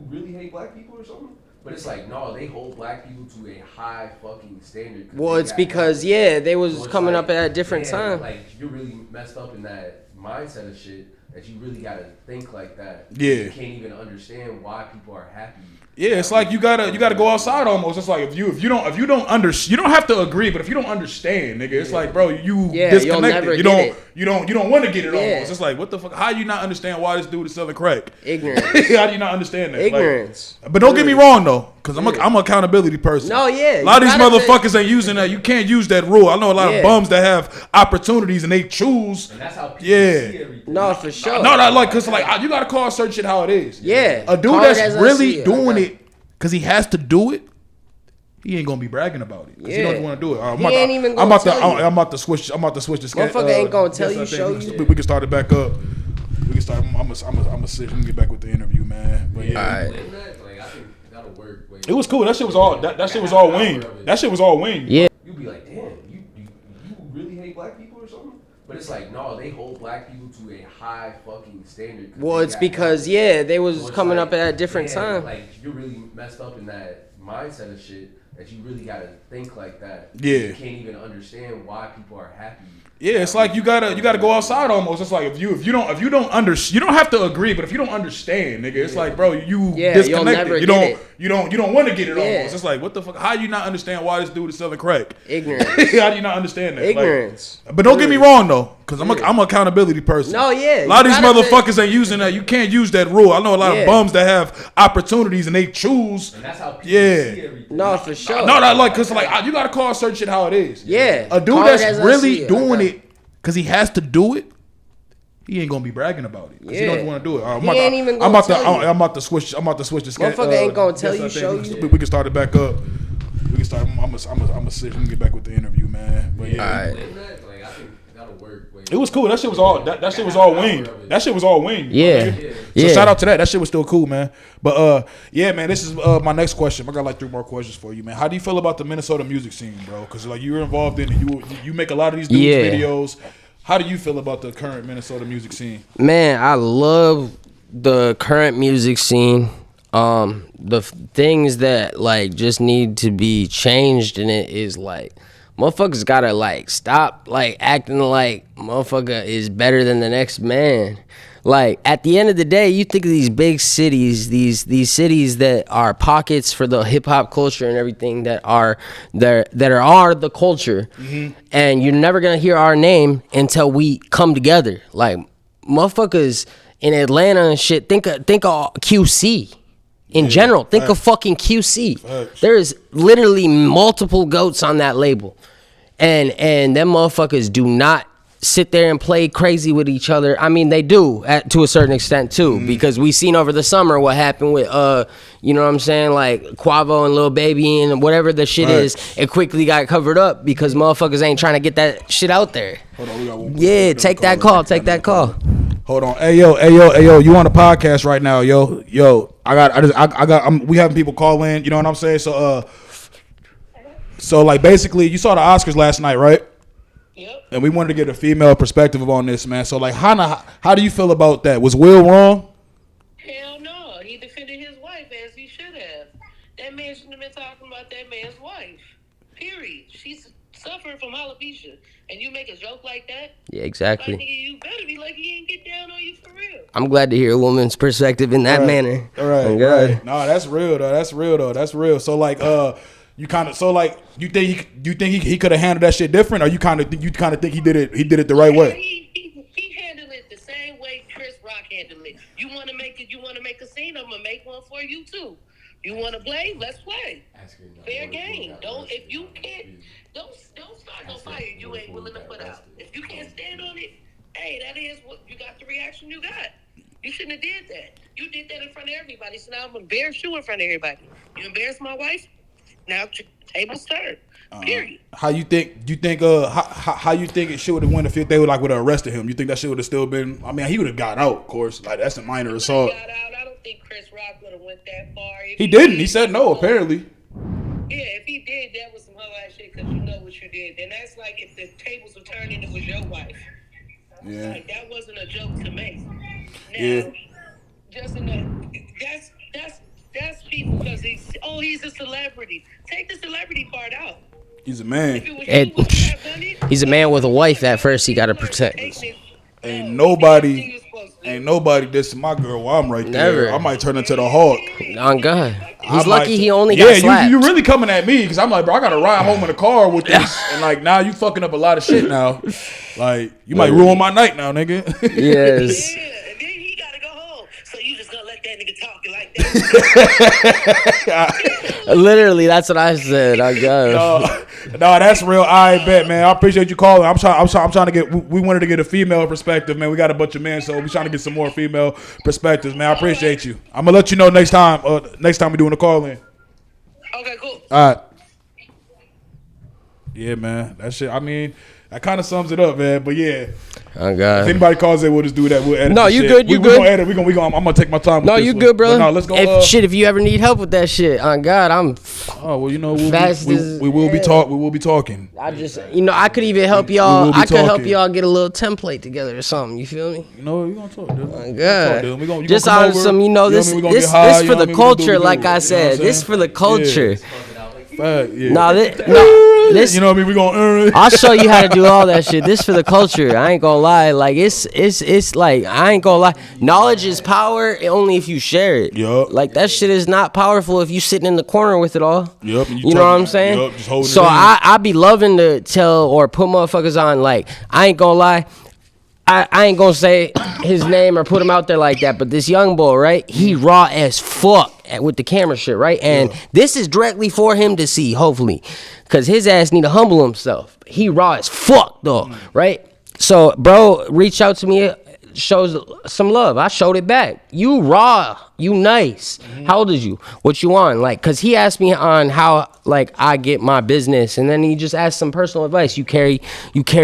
really hate black people or something? But it's like, no, they hold black people to a high fucking standard. Well, they it's got because nothing. they So was it's coming like, up at a different damn, time. Like you're really messed up in that mindset of shit that you really gotta think like that. Yeah. You can't even understand why people are happy. Yeah, it's like you gotta go outside almost. It's like if you don't you don't have to agree, but if you don't understand, nigga, it's like, bro, you Yeah, you'll disconnected. never You get don't it. you don't want to get it Yeah. almost. It's like, what the fuck? How you not understand why this dude is selling crack? Ignorance. How do you not understand that? Like, Ignorance. but don't get me wrong though, because I'm an accountability person. No, yeah, A lot of you these gotta motherfuckers ain't using that. You can't use that rule. I know a lot Yeah. of bums that have opportunities and they choose. And that's how people Yeah. see everything. No, for sure. No, not like, cause like you gotta call certain shit how it is. Yeah. A dude Call it as that's I really see it. doing Okay. it because he has to do it. He ain't gonna be bragging about it. 'Cause he Yeah. don't want to do it. He ain't even gonna tell you. I'm about to switch. I'm about to switch the schedule. Motherfucker ain't gonna tell you, show you. We can start it back up. We can start. I'm gonna sit. We can get back with the interview, man. But yeah, Alright. Like, I think that'll work. it was cool. That shit was all. That shit was all wing. That shit was all wing. Yeah. You'd be like, damn, you really hate black people or something? But it's like, no, they hold black people to a high fucking standard. Well, it's because they was coming up at a different time. Like you're really messed up in that mindset of shit that you really gotta think like that. Yeah. You can't even understand why people are happy. Yeah, it's like you gotta go outside almost. It's like if you don't you don't have to agree, but if you don't understand, nigga, it's like, bro, you disconnected. You don't want to get it almost. It's like, what the fuck? How do you not understand why this dude is selling crack? Ignorance. How do you not understand that? Ignorance. Like, but don't get me wrong though, because I'm an accountability person. No, yeah. A lot of these motherfuckers ain't using that. You can't use that rule. I know a lot of bums that have opportunities and they choose. And that's how people see everything. No, for sure. No, not like, cause like you gotta call certain shit how it is. Yeah. A dude that's really doing it because he has to do it, he ain't gonna be bragging about it because he don't want to do it. He ain't even gonna tell you. I'm about to switch the schedule. Motherfucker ain't gonna tell you, show you. We can start it back up. We can start. I'm gonna sit and get back with the interview, man. But yeah, All right. Like, I think that'll work. it was cool. That shit was all. That shit was all winged. That shit was all winged. Yeah. So shout out to that. That shit was still cool, man. But yeah, man. This is my next question. I got like 3 more questions for you, man. How do you feel about the Minnesota music scene, bro? Because like you're involved in it. You make a lot of these dudes videos. How do you feel about the current Minnesota music scene? Man, I love the current music scene. The things that like just need to be changed in it is like motherfuckers gotta like stop like acting like motherfucker is better than the next man. Like at the end of the day, you think of these big cities, these cities that are pockets for the hip hop culture and everything that are the culture, and you're never gonna hear our name until we come together. Like motherfuckers in Atlanta and shit. Think of QC. In general, think of fucking QC. There's literally multiple goats on that label, and them motherfuckers do not sit there and play crazy with each other. I mean, they do to a certain extent too, because we seen over the summer what happened with you know what I'm saying, like Quavo and Lil Baby and whatever the shit is. It quickly got covered up because motherfuckers ain't trying to get that shit out there. Hold on, we got one. Take that call. Hold on, hey yo, you on the podcast right now, yo. We having people call in, you know what I'm saying? So like basically, you saw the Oscars last night, right? Yep. And we wanted to get a female perspective on this, man. So like, how do you feel about that? Was Will wrong? Hell no. He defended his wife as he should have. That man shouldn't have been talking about that man's wife. Period. She's suffering from alopecia. And you make a joke like that? Yeah, exactly. Like, nigga, you better be like he ain't get down on you for real. I'm glad to hear a woman's perspective in that manner. All right. Right. No, that's real though. That's real. So like, you kind of you think he could have handled that shit different, or you kind of think he did it the right way? He handled it the same way Chris Rock handled it. You want to make a scene? I'm gonna make one for you too. You want to play? Let's play. Fair game. If you can't, don't start no fire you ain't willing to put out. If you can't stand on it, hey, that is what you got. The reaction you got. You shouldn't have did that. You did that in front of everybody. So now I'm gonna embarrass you in front of everybody. You embarrass my wife. Now tables turn. Period. How you think it should have went if they would have arrested him? You think that shit would have still been? I mean, he would have got out, of course. Like that's a minor assault. Got out. I don't think Chris Rock would have went that far. He didn't. He said no. Apparently. Yeah, if he did, that was some whole ass shit because you know what you did. Then that's like if the tables were turned and it was your wife. Yeah. Like that wasn't a joke to make. Now, Yeah. That's people because he's a celebrity. Take the celebrity part out. He's a man. He's a man with a wife. At first, he got to protect. Ain't nobody dissing my girl while I'm right there. Never. I might turn into the Hawk. On God. He's lucky he only got slapped. You really coming at me because I'm like, bro, I got to ride home in the car with this. And like, now you fucking up a lot of shit now. Like, you might ruin my night now, nigga. Yes. Yeah, and then he got to go home. So you just going to let that nigga talk like that? Literally, that's what I said. On God. No, that's real. I bet, man. I appreciate you calling. I'm trying to get. We wanted to get a female perspective, man. We got a bunch of men, so we're trying to get some more female perspectives, man. I appreciate you. I'm gonna let you know next time. Next time we doing a call in. Okay, cool. All right. Yeah, man. That shit. I mean, That kind of sums it up, man. But yeah. Oh God. If anybody calls it, we'll just do that. We'll edit. No, the you shit. good. You we good. Gonna edit. We gonna. I'm gonna take my time. No, with you this good, one. brother. But no, let's go. If you ever need help with that shit, on God, I'm. Oh well, you know we will be hell. We will be talking. I just, I could even help y'all. will be I could help talking. y'all get a little template together or something. You feel me? You know we gonna talk, dude. Oh God. We gonna Just come on over, some, this we gonna get this high, for the we gonna do culture, what we like do, I you know said. what I'm This saying? for the culture. Yeah. No, this. You know what I mean? We gonna. I'll show you how to do all that shit. This for the culture. I ain't gonna lie. Like it's like I ain't gonna lie. Knowledge is power only if you share it. Yup. Like that shit is not powerful if you sitting in the corner with it all. Yup. You know what I'm saying? Yup. Just holding So it in. I be loving to tell or put motherfuckers on. Like I ain't gonna lie. I ain't gonna say his name or put him out there like that, but this young boy, right? He raw as fuck with the camera shit, right? And this is directly for him to see, hopefully, because his ass need to humble himself. He raw as fuck though, right? So, bro, reached out to me, shows some love. I showed it back. You raw, you nice. How old is you? What you on? Like, cause he asked me on how like I get my business, and then he just asked some personal advice. You carry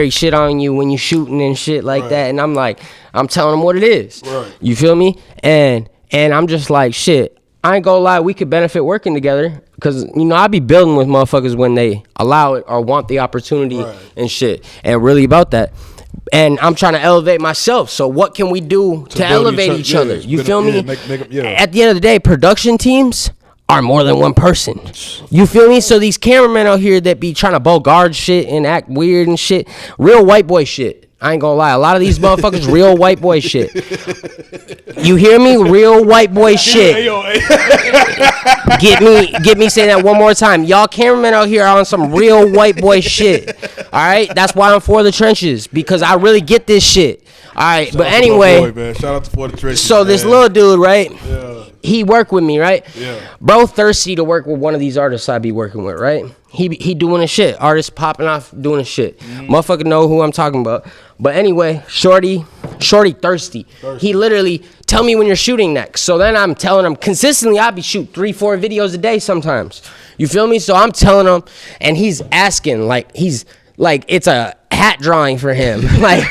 shit on you when you shooting and shit like that, and I'm like, I'm telling him what it is. Right. You feel me? And I'm just like, shit. I ain't gonna lie, we could benefit working together, because I be building with motherfuckers when they allow it or want the opportunity and shit, and really about that. And I'm trying to elevate myself. So what can we do to elevate each other? You feel me? At the end of the day, production teams are more than one person. You feel me? So these cameramen out here that be trying to bogard shit and act weird and shit, real white boy shit. I ain't gonna lie, a lot of these motherfuckers real white boy shit. You hear me? Real white boy shit. Get me saying that one more time. Y'all cameramen out here are on some real white boy shit. All right? That's why I'm for the trenches, because I really get this shit. All right, but anyway. Shout out to For the Trenches. So this little dude, right? Yeah. He worked with me, right? Yeah. Bro thirsty to work with one of these artists I be working with, right? He doing his shit. Artist popping off, doing his shit. Motherfucker know who I'm talking about. But anyway, shorty thirsty. He literally tell me when you're shooting next. So then I'm telling him consistently I be shoot 3-4 videos a day sometimes. You feel me? So I'm telling him, and he's asking like it's a hat drawing for him. Like,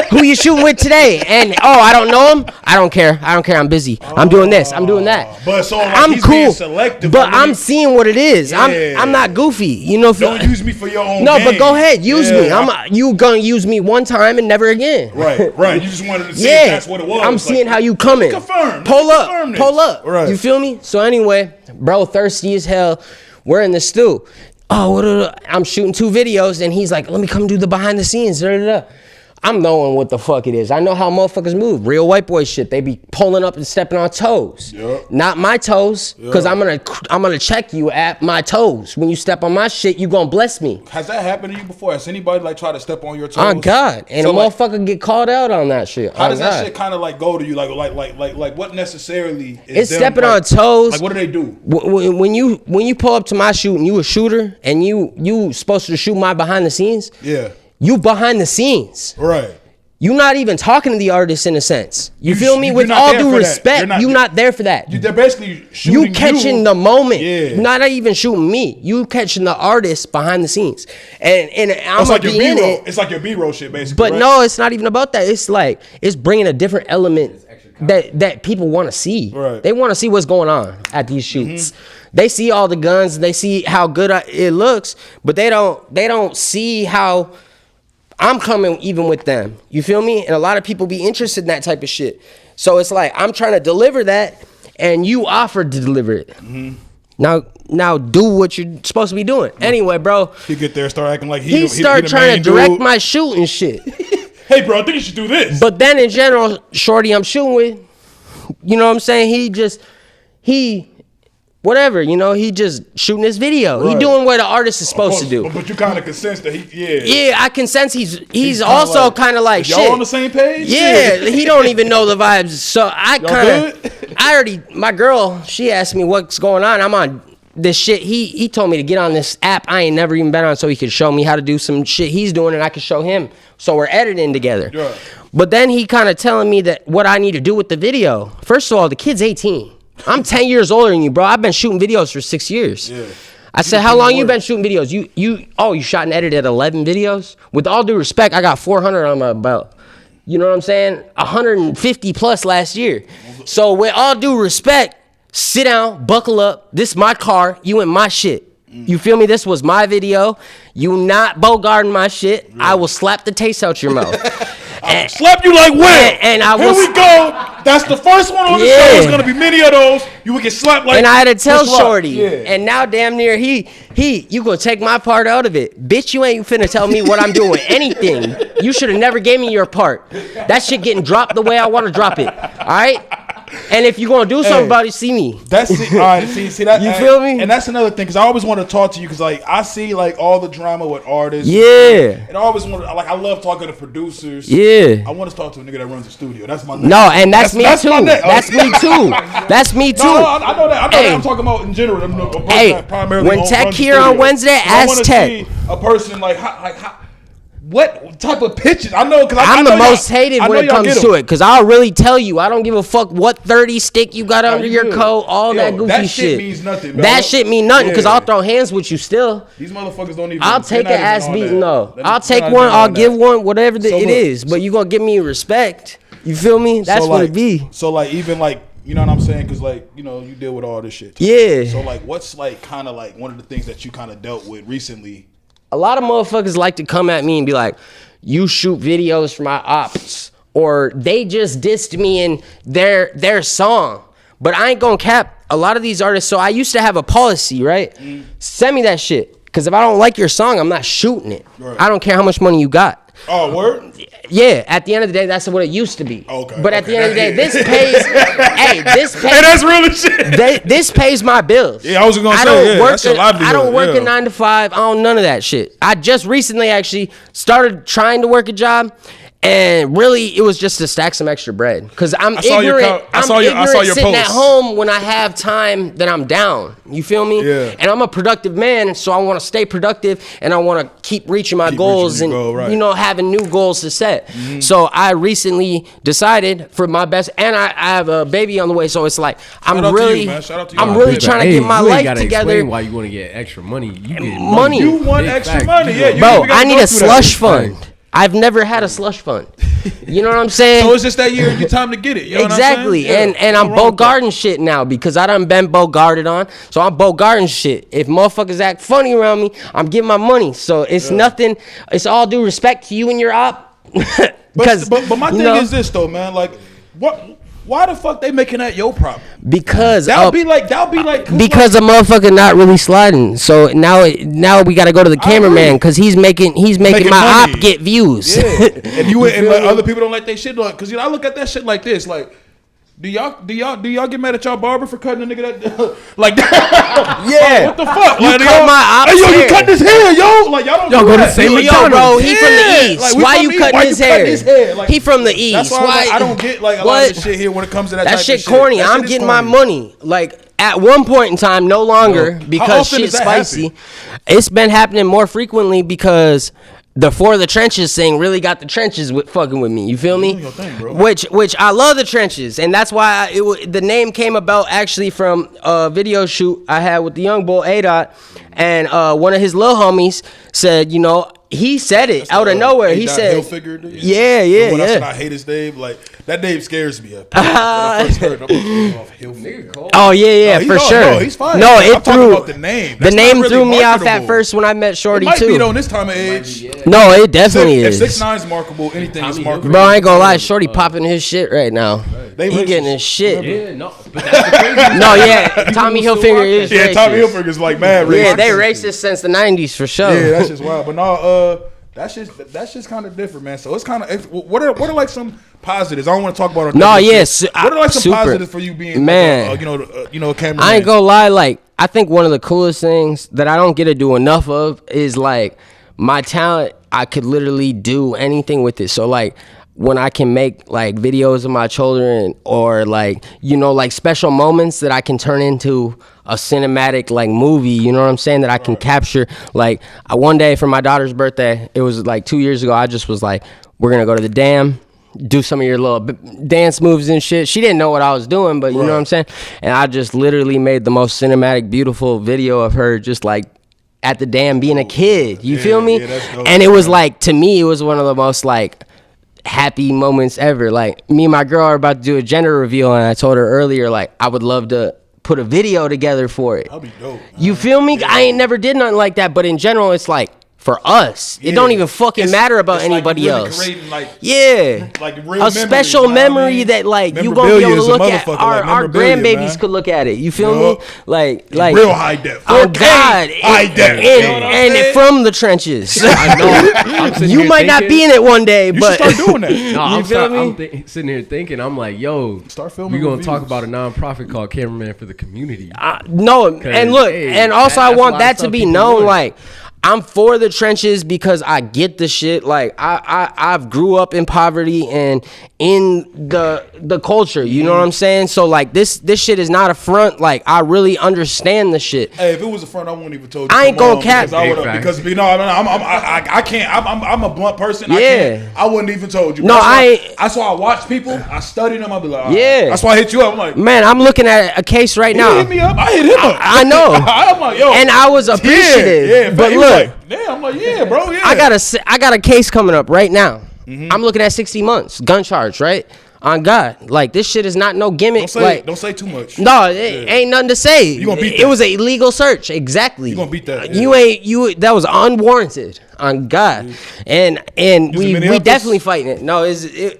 who you shooting with today? And I don't know him. I don't care. I'm busy. I'm doing this. I'm doing that. But so like, I'm he's cool. being selective. But I'm seeing what it is. Yeah. I'm not goofy. Don't use me for your own No, game. but go ahead. Use me. You gonna use me one time and never again. Right. You just wanted to see if that's what it was. I'm seeing how you coming. Confirm. Pull Confirm up. this. Right. You feel me? So anyway, bro, thirsty as hell. We're in the stew. I'm shooting 2 videos, and he's like, let me come do the behind the scenes. I'm knowing what the fuck it is. I know how motherfuckers move. Real white boy shit. They be pulling up and stepping on toes. Yep. Not my toes, because I'm gonna check you at my toes. When you step on my shit, you gonna bless me. Has that happened to you before? Has anybody like tried to step on your toes? Oh God, and so, a motherfucker get called out on that shit. How does that shit kind of like go to you? Like what necessarily is it's them, stepping like, on toes. Like what do they do? When you pull up to my shoot and you a shooter and you supposed to shoot my behind the scenes. Yeah. You behind the scenes. Right. You not even talking to the artist in a sense. You feel me? With all due respect, you not there for that. They're basically shooting you catching the moment. Yeah. Not even shooting me. You catching the artist behind the scenes. And I'm it's like gonna your be in B-roll. it. It's like your B-roll shit, basically. But right? no, it's not even about that. It's like it's bringing a different element that people want to see. Right. They want to see what's going on at these shoots. They see all the guns. They see how good it looks, but they don't see how I'm coming even with them. You feel me? And a lot of people be interested in that type of shit. So it's like I'm trying to deliver that, and you offered to deliver it. Now do what you're supposed to be doing. Anyway, bro. He get there, start acting like he start the trying main to direct dude. my shooting shit. Hey, bro, I think you should do this. But then in general, shorty I'm shooting with, you know what I'm saying? He just shooting this video. Right. He doing what an artist is supposed to do. But you kind of can sense that Yeah, I can sense he's also kind of like y'all shit. on the same page? Yeah, he don't even know the vibes. So my girl, she asked me what's going on. I'm on this shit. He told me to get on this app I ain't never even been on, so he could show me how to do some shit he's doing, and I could show him. So we're editing together. Yeah. But then he kind of telling me that what I need to do with the video. First of all, the kid's 18. I'm 10 years older than you, bro. I've been shooting videos for 6 years. Yeah. I said, how long you been shooting videos? You shot and edited 11 videos? With all due respect, I got 400 on my belt. You know what I'm saying? 150 plus last year. So with all due respect, sit down, buckle up. This is my car. You in my shit. You feel me? This was my video. You not bogarting my shit. I will slap the taste out your mouth. I'll slap you like when. And I Here was, we go. That's the first one on the show. There's gonna be many of those. You would get slapped like. And I had to tell Chris Rock. Shorty. Yeah. And now damn near you gonna take my part out of it. Bitch, you ain't finna tell me what I'm doing. Anything. You should have never gave me your part. That shit getting dropped the way I want to drop it. All right? And if you gonna do something about it, see me. That's it. All right. See that. You feel me? And that's another thing, because I always want to talk to you, because like I see like all the drama with artists. Yeah. And I always want to, like, I love talking to producers. Yeah. I want to talk to a nigga that runs a studio. That's my name. No, and that's me too. my name. That's me too. That's me too. No, I know that. I know Hey. that. I'm talking about in general. I'm a person Hey, that primarily when runs Tech the here studio. on Wednesday, So I ask wanna Tech. see a person like how what type of pitches? I know, because I'm I the know most y'all- hated I know when it y'all comes get to 'em. it, because I'll really tell you, I don't give a fuck what 30 stick you got under you your good. coat, all Yo, that goofy that shit. shit means nothing, bro. That shit mean nothing, because Yeah. I'll throw hands with you still. These motherfuckers don't even. I'll they're take not an even ass on beating that. though. They're I'll take not one, even I'll on give that. one, whatever So it look, is. But you gonna give me respect. You feel me? That's So what like, it be. So like, even like, you know what I'm saying? Because like, you know, you deal with all this shit. Yeah. So like, what's like kind of like one of the things that you kind of dealt with recently? A lot of motherfuckers like to come at me and be like, you shoot videos for my ops, or they just dissed me in their song. But I ain't gonna cap a lot of these artists. So I used to have a policy, right? Send me that shit. Because if I don't like your song, I'm not shooting it. Right. I don't care how much money you got. Oh, word? Yeah, at the end of the day, that's what it used to be. Okay, But at the okay. end of the day, this pays. Hey, this pays. Hey, that's real as shit. This pays my bills. Yeah, I was gonna say, don't yeah, work that's your livelihood, I don't work yeah. a 9 to 5. I don't none of that shit. I just recently actually started trying to work a job, and really it was just to stack some extra bread. Cause I'm saw your ignorant. I saw your Sitting at post. home when I have time that I'm down. You feel me? Yeah. And I'm a productive man, so I want to stay productive, and I want to keep reaching my goals reaching your and goal, right. you know, having new goals to set. So I recently decided for my best, and I have a baby on the way, so it's like out I'm to you, really, man. Shout out to you. I'm Nah, really big trying to Hey, get my you ain't life gotta together. explain why you want to get extra money. You get Money. You want Big extra facts. money? Yeah, you Bro, even gotta I need go a through that. slush fund. I've never had a slush fund. You know what I'm saying? So it's just that year and your time to get it. You know what I'm Exactly. saying? Yeah, And I'm nothing wrong with that. bogarting shit now because I done been bogarted on. So I'm bogarting shit. If motherfuckers act funny around me, I'm getting my money. So it's nothing. It's all due respect to you and your op. But my you thing know, is this though, man. Like, what? Why the fuck they making that your problem? because That'll be like 'cause because a motherfucker not really sliding. So now we got to go to the cameraman because he's making Making my money. op get views. yeah, and like, other people don't like they shit like, because you know I look at that shit like this, like. Do y'all get mad at y'all barber for cutting a nigga that like that? Yeah. What the fuck? You Like, cut y'all- my op's Hey, yo, you hair. cutting his hair, yo? Like y'all don't Y'all do go to that. St. Yo, McDonald's. Bro, he from the east. Like, we why from you the east. cutting Why his you cutting hair? his hair? Like, He from the east. That's why Why? I don't get like a lot What? of the shit here when it comes to that. That type shit of corny. That I'm shit is getting my corny. money. Like at one point in time, no longer How because often shit's does that spicy. happen? It's been happening more frequently because the For the Trenches thing really got the trenches with fucking with me. You feel me? doing your thing, bro. Which I love the trenches, and that's why the name came about actually from a video shoot I had with the young boy A-Dot, and one of his little homies said, you know. He said it out of nowhere. He said, Hilfiger, dude. "Yeah, yeah, When I said yeah." I hate his name, like that name scares me. When I first heard it, I'm like, Hilfiger. Oh yeah, No, for no, sure. no, he's fine. No, I'm it talking threw about the name. The That's name not really threw me off at marketable. first when I met It Shorty might too. be though in this time of age. No, it definitely If is. 6'9" is marketable, anything is Tommy marketable. Bro, I ain't gonna lie, Shorty popping his shit right now. They He racist. getting his shit. Yeah, no, but that's the crazy. No, yeah, Tommy Hilfiger is Yeah, racist. Tommy Hilfiger's like mad racist. Yeah, they racist since the 90s for sure. Yeah, that's just wild. But no, that's just kind of different, man. So it's kind of what are like some positives? I don't want to talk about. No, negative yes, shit. What are like some super. positives for you being Man. like a cameraman? I ain't gonna lie, like, I think one of the coolest things that I don't get to do enough of is like my talent. I could literally do anything with it. So like when I can make like videos of my children or like, you know, like special moments that I can turn into a cinematic like movie, you know what I'm saying, that I can capture. Like one day for my daughter's birthday, it was like 2 years ago, I just was like, we're gonna go to the dam, do some of your little dance moves and shit. She didn't know what I was doing, but you know what I'm saying? And I just literally made the most cinematic, beautiful video of her just like at the dam being a kid. You feel me? That's dope, and it was like, to me, it was one of the most like happy moments ever. Like me and my girl are about to do a gender reveal, and I told her earlier, like, I would love to put a video together for it. That'd be dope. You feel me? I ain't never did nothing like that, but in general, it's like, for us, it don't even fucking matter about anybody really else. Creating, like, like real a special memory that like you gonna be able to look at. Our grandbabies could look at it. You feel me? Like real high def. Oh God, high def. And from the trenches. I know. You might not be in it one day, You but should start doing that. No, I'm sitting here thinking, I'm like, yo, Start filming we're gonna reviews. talk about a nonprofit called Cameraman for the Community. no, and look, hey, and also I that's want why that to some be people known. do it. Like, I'm for the trenches because I get the shit. Like I've grew up in poverty and in the culture. You know what I'm saying? So like this shit is not a front. Like I really understand the shit. Hey, if it was a front, I wouldn't even told you. I ain't come gonna on, cap. because I would've- Big fact. because you know I can't. I'm a blunt person. Yeah. I wouldn't even told you. No, That's why I watch people. I study them. I be like, all right. Yeah. That's why I hit you up. I'm like, Man, I'm looking at a case right he now. hit me up. I hit him up. I know. I'm like, yo. And I was appreciative. Yeah. But He was look, like, damn. I'm like, yeah, bro. Yeah. I got a case coming up right now. I'm looking at 60 months gun charge, right? On God, like this shit is not no gimmick. Don't say too much. No, it ain't nothing to say. You gonna beat It that. was a illegal search. Exactly. You gonna beat that, That was unwarranted. On God. And in we Minneapolis? definitely fighting it. No,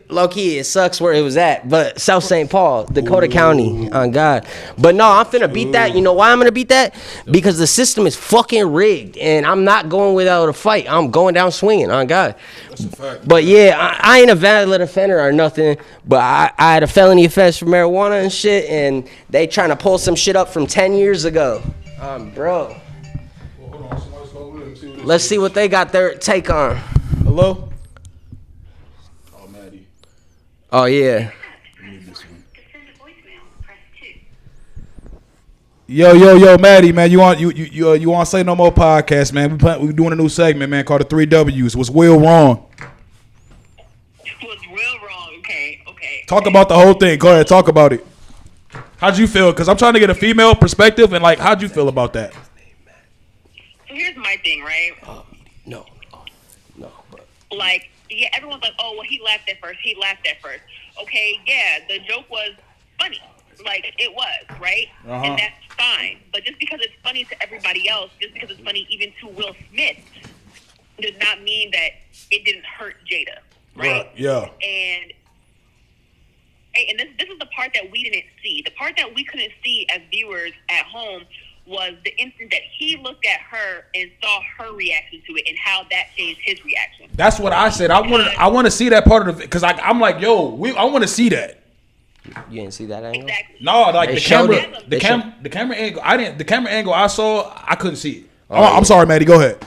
low key, it sucks where it was at. But South St. Paul, Dakota County, on God. But no, I'm finna beat that. You know why I'm gonna beat that? Because the system is fucking rigged. And I'm not going without a fight. I'm going down swinging, on God. That's a fact. But yeah, I ain't a valid offender or nothing. But I had a felony offense for marijuana and shit. And they trying to pull some shit up from 10 years ago. Bro. Well, hold on. Somebody's calling in. See what Let's see what they got their take on. Hello. Oh, Maddie. Oh yeah. Give me this one. To send a voicemail, press 2. Yo, Maddie, man, you on Say No More podcast, man? We doing a new segment, man, called the 3 W's. Was Will wrong? Was real wrong. Okay. Talk about the whole thing. Go ahead, talk about it. How'd you feel? Because I'm trying to get a female perspective, and like, how'd you feel about that? So here's my thing, right? No. Bro. Like, yeah, everyone's like, oh, well, he laughed at first. Okay, yeah, the joke was funny. Like, it was, right? Uh-huh. And that's fine. But just because it's funny to everybody else, just because it's funny even to Will Smith, does not mean that it didn't hurt Jada, right? Yeah. And this is the part that we didn't see. The part that we couldn't see as viewers at home was the instant that he looked at her and saw her reaction to it and how that changed his reaction. That's what I said. I want to see that part of it because I'm like, yo, I want to see that. You didn't see that angle? Exactly. No, like They the showed camera, it. the camera angle. The camera angle I saw, I couldn't see it. I'm sorry, Maddie. Go ahead.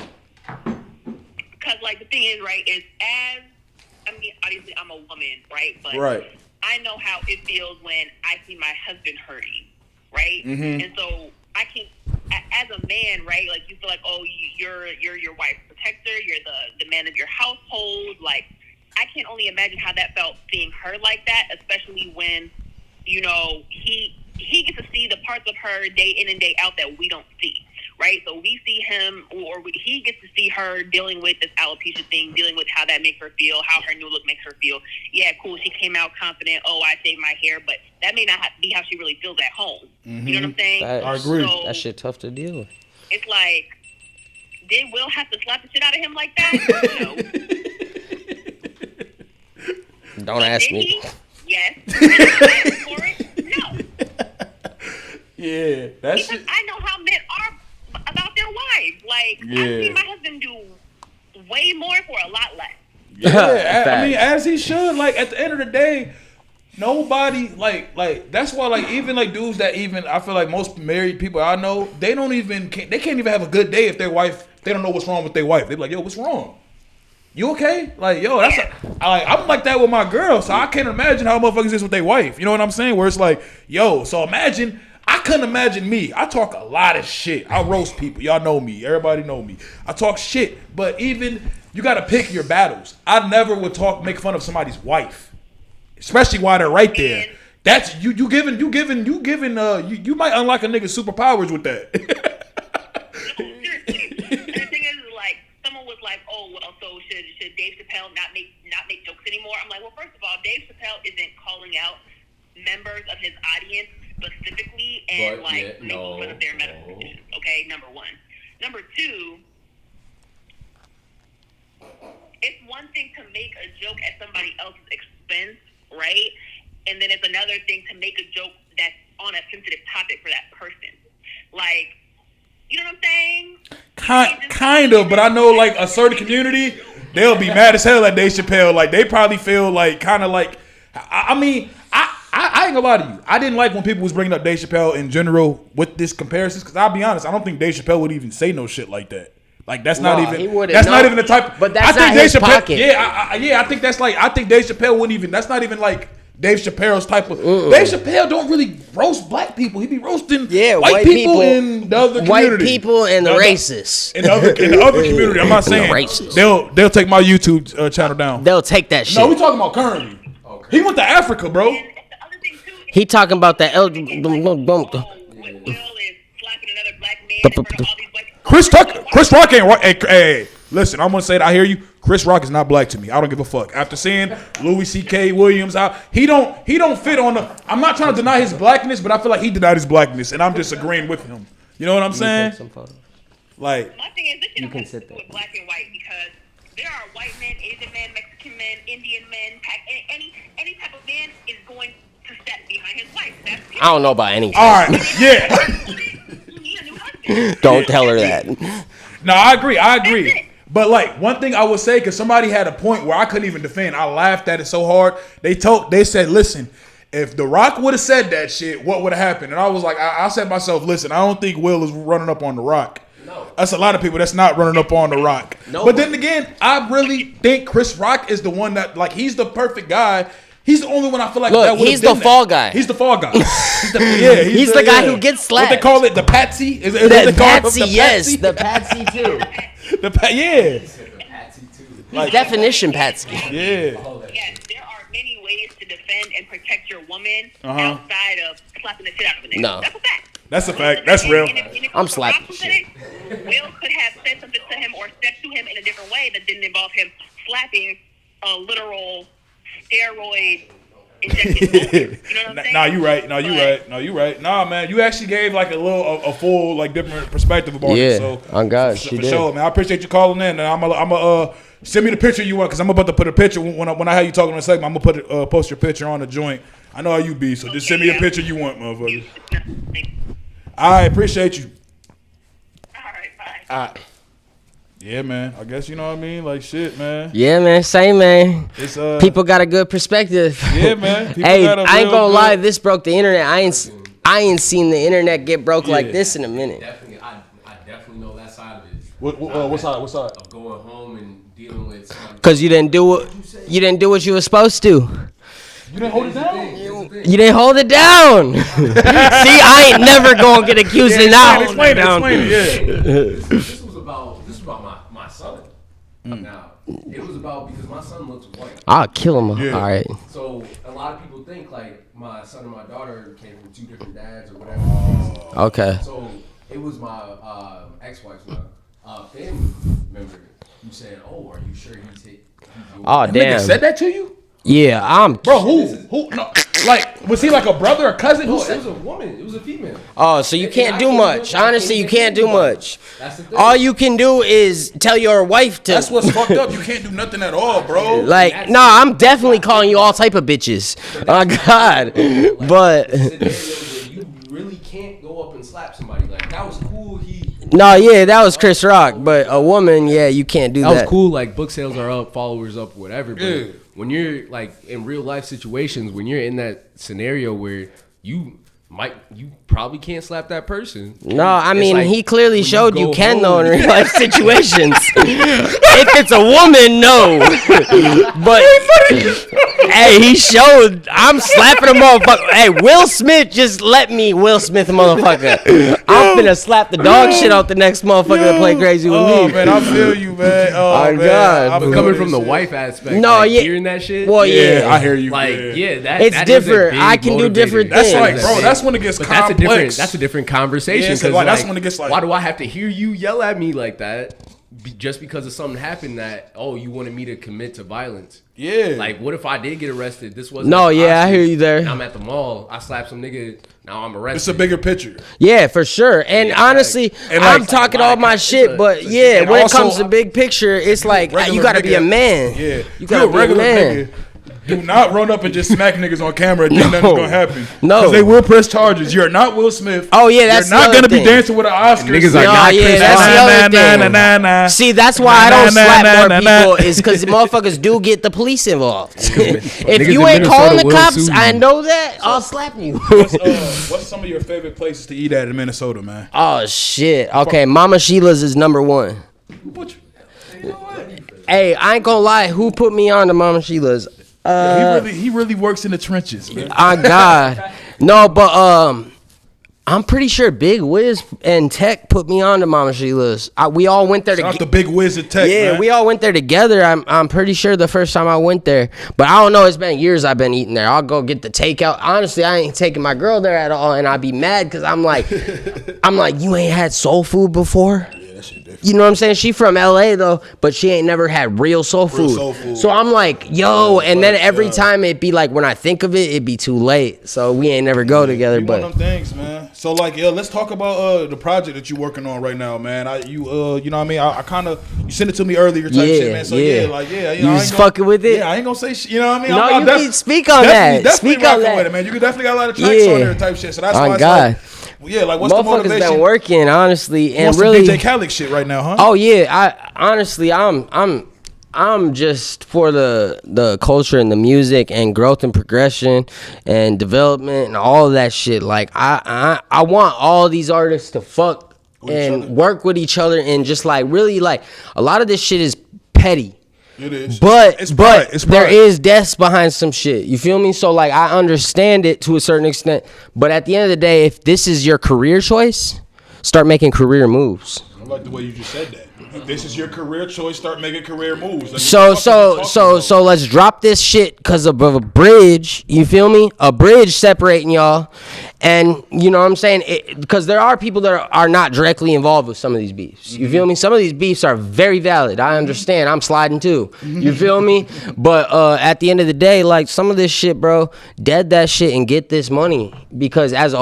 Because, like, the thing is, right, obviously I'm a woman, right? But Right. I know how it feels when I see my husband hurting, right? Mm-hmm. And so I can, as a man, right, like, you feel like, oh, you're your wife's protector, you're the man of your household. Like, I can only imagine how that felt seeing her like that, especially when, you know, he gets to see the parts of her day in and day out that we don't see, right? So we see him, he gets to see her dealing with this alopecia thing, dealing with how that makes her feel, how her new look makes her feel. Yeah, cool, she came out confident, oh, I shaved my hair, but that may not be how she really feels at home. Mm-hmm. You know what I'm saying? I agree. So That shit tough to deal with. it's like, did Will have to slap the shit out of him like that? No. Don't ask Did me. he? Yes. Did I ask for it? No. Yeah, that's Because I know how men are about their wives. Like, Yeah. I've seen my husband do way more for a lot less. Yeah, I mean, Facts. as he should. Like at the end of the day, nobody like that's why like even like dudes that even I feel like most married people I know they can't even have a good day if their wife they don't know what's wrong with their wife. They be like, yo, what's wrong? You okay? Like, yo, I'm like that with my girl, so I can't imagine how motherfuckers is with their wife. You know what I'm saying? Where it's like, yo, so imagine. I couldn't imagine me. I talk a lot of shit. I roast people. Y'all know me. Everybody know me. I talk shit. But even you got to pick your battles. I never would make fun of somebody's wife. especially while they're right there. That's you giving you might unlock a nigga's superpowers with that. Seriously. And the thing is, like, someone was like, "Oh, well, so should Dave Chappelle not make jokes anymore?" I'm like, well, first of all, Dave Chappelle isn't calling out members of his audience specifically and making fun of their medical conditions. Okay, number one. Number two, it's one thing to make a joke at somebody else's expense, right? And then it's another thing to make a joke that's on a sensitive topic for that person. Like, you know what I'm saying? Kind of, but I know like a certain community, they'll be mad as hell at Dave Chappelle. Like they probably feel like kind of like, I mean, I ain't gonna lie to you. I didn't like when people was bringing up Dave Chappelle in general with this comparisons because I'll be honest, I don't think Dave Chappelle would even say no shit like that. Like that's not even the type. But that's not his Dave Chappelle, pocket. I think that's like I think Dave Chappelle wouldn't even. That's not even like Dave Chappelle's type of. Dave Chappelle don't really roast black people. He be roasting white people in the other community. White people and the racists. In the other community. I'm not saying they'll take my YouTube channel down. They'll take that shit. No, we talking about currently. Okay. He went to Africa, bro. He talking about the Will is slapping another black man in front of all these white people. Chris Rock ain't right. Hey, listen, I'm gonna say it. I hear you. Chris Rock is not black to me. I don't give a fuck. After seeing Louis C.K. Williams out, he don't fit on the. I'm not trying to deny his blackness, but I feel like he denied his blackness, and I'm just agreeing with him. You know what I'm saying? Like, my thing is, this you shit can has sit to do there. with black and white because there are white men, Asian men, Mexican men, Indian men, any type of man is going to step behind his wife. That's I don't know about anything. all right, yeah. you need a new husband. Don't tell her that. No, I agree. But like one thing I would say, because somebody had a point where I couldn't even defend. I laughed at it so hard. They said, listen, if The Rock would have said that shit, what would have happened? And I was like, I said to myself, listen, I don't think Will is running up on The Rock. No. That's a lot of people that's not running up on The Rock. No. But then again, I really think Chris Rock is the one that, like, he's the perfect guy. He's the only one I feel like that would he's the fall guy. He's the fall guy. He's the guy who gets slapped. What they call it, the patsy? Is the patsy, yes. The patsy, too. Yeah. Like, definition patsy. Yeah. Yes, there are many ways to defend and protect your woman outside of slapping the shit out of a nigga. No. That's a fact. That's a fact. That's real. And if I'm slapping shit. Will could have said something to him or stepped to him in a different way that didn't involve him slapping a literal steroid injected motor. You know what I'm saying? Nah, you right. Nah, man, you actually gave like a full like different perspective about it. So on God, for sure, man. I appreciate you calling in, and I'm send me the picture you want because I'm about to put a picture when I have you talking in a segment. I'm gonna post your picture on the joint. I know how you be, so just send me the picture you want, motherfucker. I appreciate you. All right, bye. Yeah, man. I guess you know what I mean. Like shit, man. Yeah, man. Same, man. It's people got a good perspective. Yeah, man. Hey, I ain't gonna lie. This broke the internet. I ain't seen the internet get broke like this in a minute. I definitely know that side of it. What side? Of going home and dealing with somebody. Cause you didn't do what you were supposed to. You didn't hold it down. You didn't hold it down. See, I ain't never gonna get accused of not holding it down. This was about my son. Now it was about because my son looks white. I'll kill him. Yeah. All right. So a lot of people think like my son and my daughter came from two different dads or whatever. Okay. So it was my ex-wife's family member who said, "Oh, are you sure he's hit?" Oh damn! Nigga said that to you? Yeah, Bro, who? No, like, was he like a brother or cousin? No, it was a woman. It was a female. Oh, so you can't do much. Honestly, you can't do much. That's the thing. All you can do is tell your wife to. That's what's fucked up. You can't do nothing at all, bro. Like, nah, I'm definitely calling you all type of bitches. Oh God, but. You really can't go up and slap somebody. Like that was cool. No, yeah, that was Chris Rock, but a woman, yeah, you can't do that. That was cool. Like book sales are up, followers up, whatever. But when you're like in real life situations, when you're in that scenario where you probably can't slap that person. No, I mean, like, he clearly showed you can though in real life situations. If it's a woman, no. But Hey, he showed. I'm slapping a motherfucker. Hey, Will Smith just let me Will Smith a motherfucker. I'm finna slap the dog shit out the next motherfucker that play crazy with me. Oh man, I feel you, man. Oh My man, God. I But feel coming this from the shit. wife aspect, No, like, yeah. hearing that shit. Well, Yeah, yeah. I hear you. Like, yeah. that It's that is a different. big I can do motivator. different That's things. like, bro. That's when it gets But complex. that's a different conversation. Yeah, so, 'cause, like, that's when it gets, like- why do I have to hear you yell at me like that? Just because of something happened that, oh, you wanted me to commit to violence. Yeah. Like, what if I did get arrested? This wasn't. No, at the yeah, I Oscars, hear you there. and I'm at the mall. I slapped some nigga. Now I'm arrested. It's a bigger picture. Yeah, for sure. And Yeah, honestly, and I'm like- talking all my it's shit, a- but it's a- yeah, and when it also, comes to big picture, it's like regular you gotta be nigga- a man. Yeah, You gotta be a regular man. nigga. Do not run up and just smack niggas on camera and think nothing's gonna happen. No. Because they will press charges. You're not Will Smith. Oh, yeah, that's You're not the other gonna be thing. dancing with an Oscar. Niggas are No, not yeah, Chris that's Rock. the other thing. See, that's why I don't slap more people is because motherfuckers do get the police involved. If niggas you in ain't calling the Minnesota will cops, sue you. I know that. I'll slap you. What's some of your favorite places to eat at in Minnesota, man? Oh shit. Okay, Mama Sheila's is number one. Hey, I ain't gonna lie. Who put me on to Mama Sheila's? He really works in the trenches, man. God. No, but I'm pretty sure Big Wiz and Tech put me on to Mama Sheila's. We all went there Shout out together. the big whiz of tech, Yeah, man. we all went there together. I'm pretty sure the first time I went there, but I don't know. It's been years I've been eating there. I'll go get the takeout. Honestly, I ain't taking my girl there at all, and I'd be mad because I'm like, you ain't had soul food before. You know what I'm saying? She from LA though, but she ain't never had real soul food. soul food. So I'm like, yo, and then every time it be like when I think of it, it be too late. So we ain't never go together. You one But of them things, man. So like, yeah, let's talk about the project that you're working on right now, man. You know what I mean? I kind of you sent it to me earlier, type shit, man. So yeah. you know, You I ain't was gonna- fucking with it? Yeah, I ain't gonna say shit. You know what I mean? No, I'm you def- can speak on definitely- that. Definitely Speak on rocking that. with it, man. You can definitely got a lot of tracks Yeah. on there, type shit. So that's On why it's God. like, yeah, like what's the motherfuckers motivation? been working honestly, You and want some really. DJ Khaled shit right now, huh? Oh yeah, I'm just for the culture and the music and growth and progression and development and all of that shit. Like I want all these artists to fuck and work with each other and just like really like a lot of this shit is petty. It is. But It's pride. It's there pride. is deaths behind some shit. You feel me? So like I understand it to a certain extent, but at the end of the day, if this is your career choice, start making career moves. I like the way you just said that. If this is your career choice, start making career moves. Like, So what the fuck are you talking about? so let's drop this shit because of a bridge. You feel me? A bridge separating y'all, and you know what I'm saying? Because there are people that are not directly involved with some of these beefs. You feel me? Some of these beefs are very valid. I understand. I'm sliding too. You feel me? But at the end of the day, like some of this shit, bro, dead that shit and get this money. Because as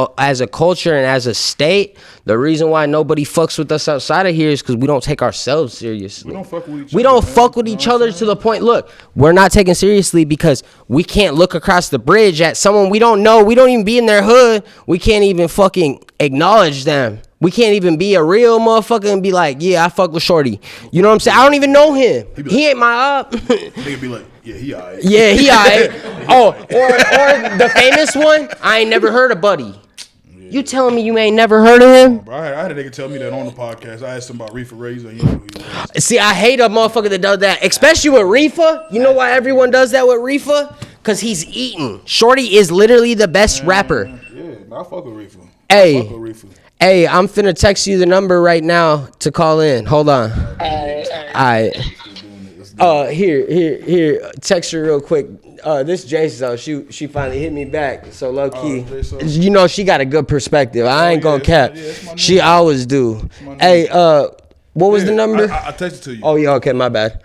a culture and as a state, the reason why nobody fucks with us outside of here is because we don't take ourselves seriously. We don't fuck with each We other, don't man. fuck with You know each what I'm other to the point. Look, we're not taken seriously because we can't look across the bridge at someone we don't know. We don't even be in their hood. We can't even fucking acknowledge them. We can't even be a real motherfucker and be like, yeah, I fuck with Shorty. You know what I'm saying? I don't even know him. He ain't my op. Nigga be like, yeah, he alright. Yeah, he alright. Oh, or the famous one, I ain't never heard of Buddy. You telling me you ain't never heard of him? Bro, I had a nigga tell me that on the podcast. I asked him about Reefer Razor. You know who he was. See, I hate a motherfucker that does that, especially with Reefa. You know why everyone does that with Reefa? Because he's eating. Shorty is literally the best rapper. Yeah, I fuck with Reefer. Hey. I fuck with Reefer. Hey, I'm finna text you the number right now to call in. Hold on. Alright. Here. Text her real quick. This Jason, though, she finally hit me back. So low key, Jason. you know she got a good perspective. I ain't gonna cap. it's my She nigga. always do. my nigga. Hey, what was the Yeah, number? I texted to you. Oh yeah, okay, my bad.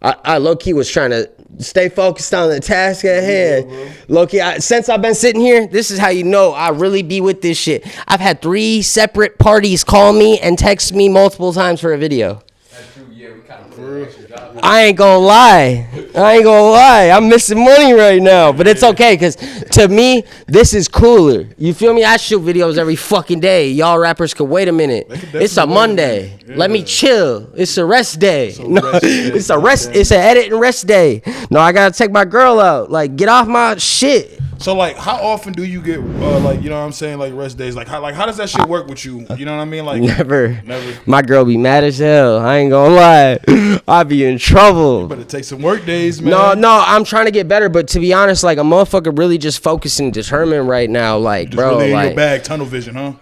I low key was trying to stay focused on the task at hand. Low key, since I've been sitting here, this is how you know I really be with this shit. I've had 3 separate parties call me and text me multiple times for a video. That's true. Yeah, we kind of put an extra job. I ain't gonna lie. I'm missing money right now, but it's okay because to me, this is cooler. You feel me? I shoot videos every fucking day. Y'all rappers could wait a minute. It's a Monday. Let me chill. It's a rest day. It's a rest. It's an edit and rest day. No, I gotta take my girl out. Like, get off my shit. So like, how often do you get like, you know what I'm saying, like rest days? Like how does that shit work with you? You know what I mean? Like Never. Never. My girl be mad as hell. I ain't gonna lie. I be in trouble. Better take some work days, man. No, I'm trying to get better, but to be honest, like a motherfucker really just focused and determined right now. Like, Just bro, really in like your bag, tunnel vision, huh?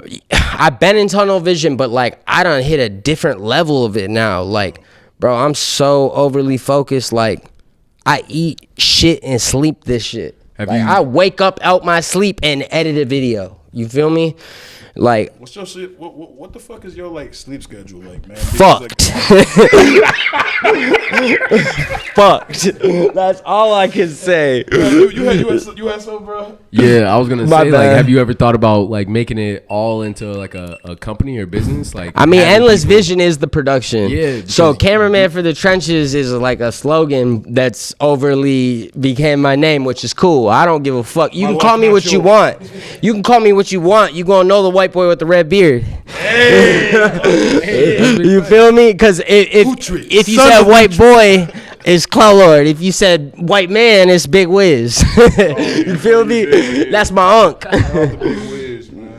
I've been in tunnel vision, but like I done hit a different level of it now. Like, bro, I'm so overly focused. Like, I eat shit and sleep this shit. I wake up out my sleep and edit a video. You feel me? Like, what's your shit? What the fuck is your like sleep schedule like, man? Fucked. Fucked. That's all I can say. You had some, bro? Yeah, I was gonna My say, bad. like, have you ever thought about like making it all into like a company or business? Like, I mean, having Endless people- Vision is the production. Yeah, So because- Cameraman for the Trenches is like a slogan that's overly became my name, which is cool. I don't give a fuck. You My can call life, me not what you yours. want. You can call me what you want. You gonna know the white boy with the red beard. You feel me? Because if you Son said of white boy, it's Cloud Lord. If you said white man, it's Big Wiz. You feel me? That's my unk.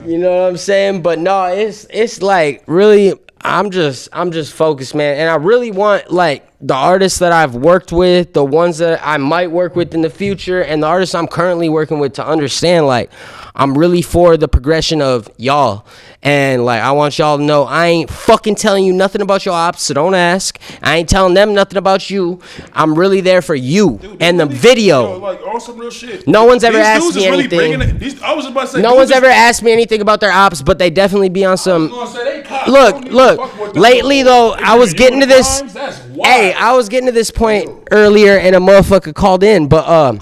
You know what I'm saying? But no, it's like really, I'm just focused, man. And I really want like the artists that I've worked with, the ones that I might work with in the future, and the artists I'm currently working with to understand like I'm really for the progression of y'all. And like I want y'all to know I ain't fucking telling you nothing about your ops, so don't ask. I ain't telling them nothing about you. I'm really there for you and the video. Yo, like on some real shit. No one's ever These asked dudes me is really anything. bringing it- I was just about to say. No dudes one's is- ever asked me anything about their ops, but they definitely be on some. I was gonna say, they cops. They don't give a fuck what Look. them Lately do. though, They I was do getting to this. crimes, that's wild. Hey, I was getting to this point earlier, and a motherfucker called in. But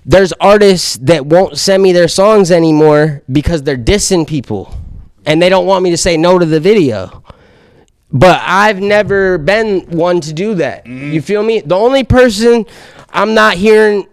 there's artists that won't send me their songs anymore because they're dissing people, and they don't want me to say no to the video. But I've never been one to do that. You feel me? The only person I'm not hearing,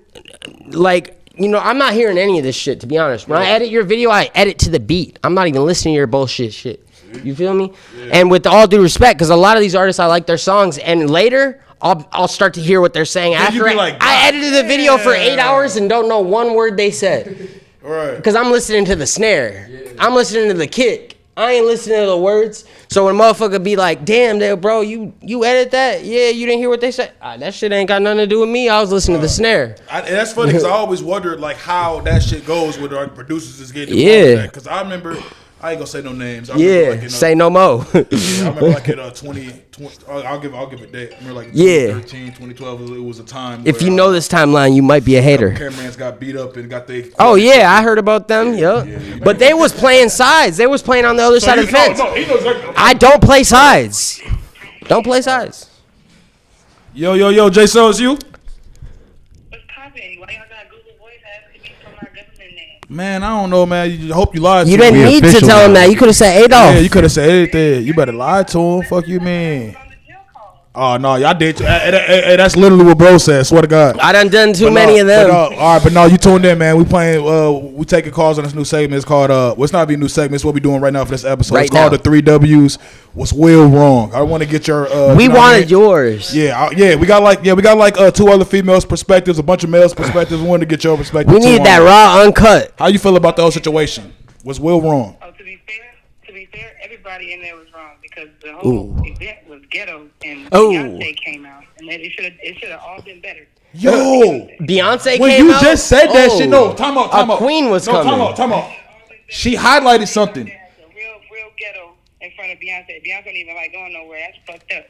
like, you know, I'm not hearing any of this shit, to be honest. When I edit your video, I edit to the beat. I'm not even listening to your bullshit shit. You feel me? And with all due respect, because a lot of these artists, I like their songs, and later I'll start to hear what they're saying you after be like, I edited the video for 8 damn. hours and don't know one word they said. Right. Because I'm listening to the snare. I'm listening to the kick. I ain't listening to the words. So when a motherfucker be like, damn, bro, you edit that? Yeah, you didn't hear what they said? That shit ain't got nothing to do with me. I was listening to the snare. And that's funny because I always wondered like how that shit goes with our producers is getting Yeah. involved in that. Because I remember, I ain't gonna say no names. I remember, Yeah, like, say no mo. I remember like in 20, I'll give a date. I remember like Yeah. 2013, 2012. It was a time. If where, you know this timeline, you might be a hater. Cameramans got beat up and got they. Oh yeah, I heard about them. Yeah, but they was playing sides. They was playing on the other side of the fence. No, he knows exactly. I don't play sides. Don't play sides. Yo, Jay, so it's you. What's poppin'? Why y'all got Google Voice asking me for my government name? Man, I don't know, man. I hope you lied. You to didn't him. need to official tell him now. that. You could have said Yeah, Adolf. you could have said anything. You better lie to him. Fuck you, man. On the jail call. Oh no, y'all did. Hey, that's literally what bro said. Swear to God. I done too But many no, of them. But all right, but no, you tuned in, man. We playing. We taking calls on this new segment. It's called. Well, it's not a new segment. It's what we doing right now for this episode. Right it's called now. the 3 W's. What's Will wrong? I want to get your. We you know what I wanted mean? yours. Yeah. We got like 2 other females' perspectives, a bunch of males' perspectives. We wanted to get your perspective. We too need on that it. raw, uncut. How you feel about the whole situation? Was Will wrong? Oh, to be fair, everybody in there was wrong because the whole event was ghetto and Beyonce came out, and it should have all been better. Yo, Beyonce when came you out. just said that Oh. shit, no, time out. A queen was no, coming. Time out. She highlighted something. Real ghetto in front of Beyonce. Beyonce don't even like going nowhere. That's fucked up.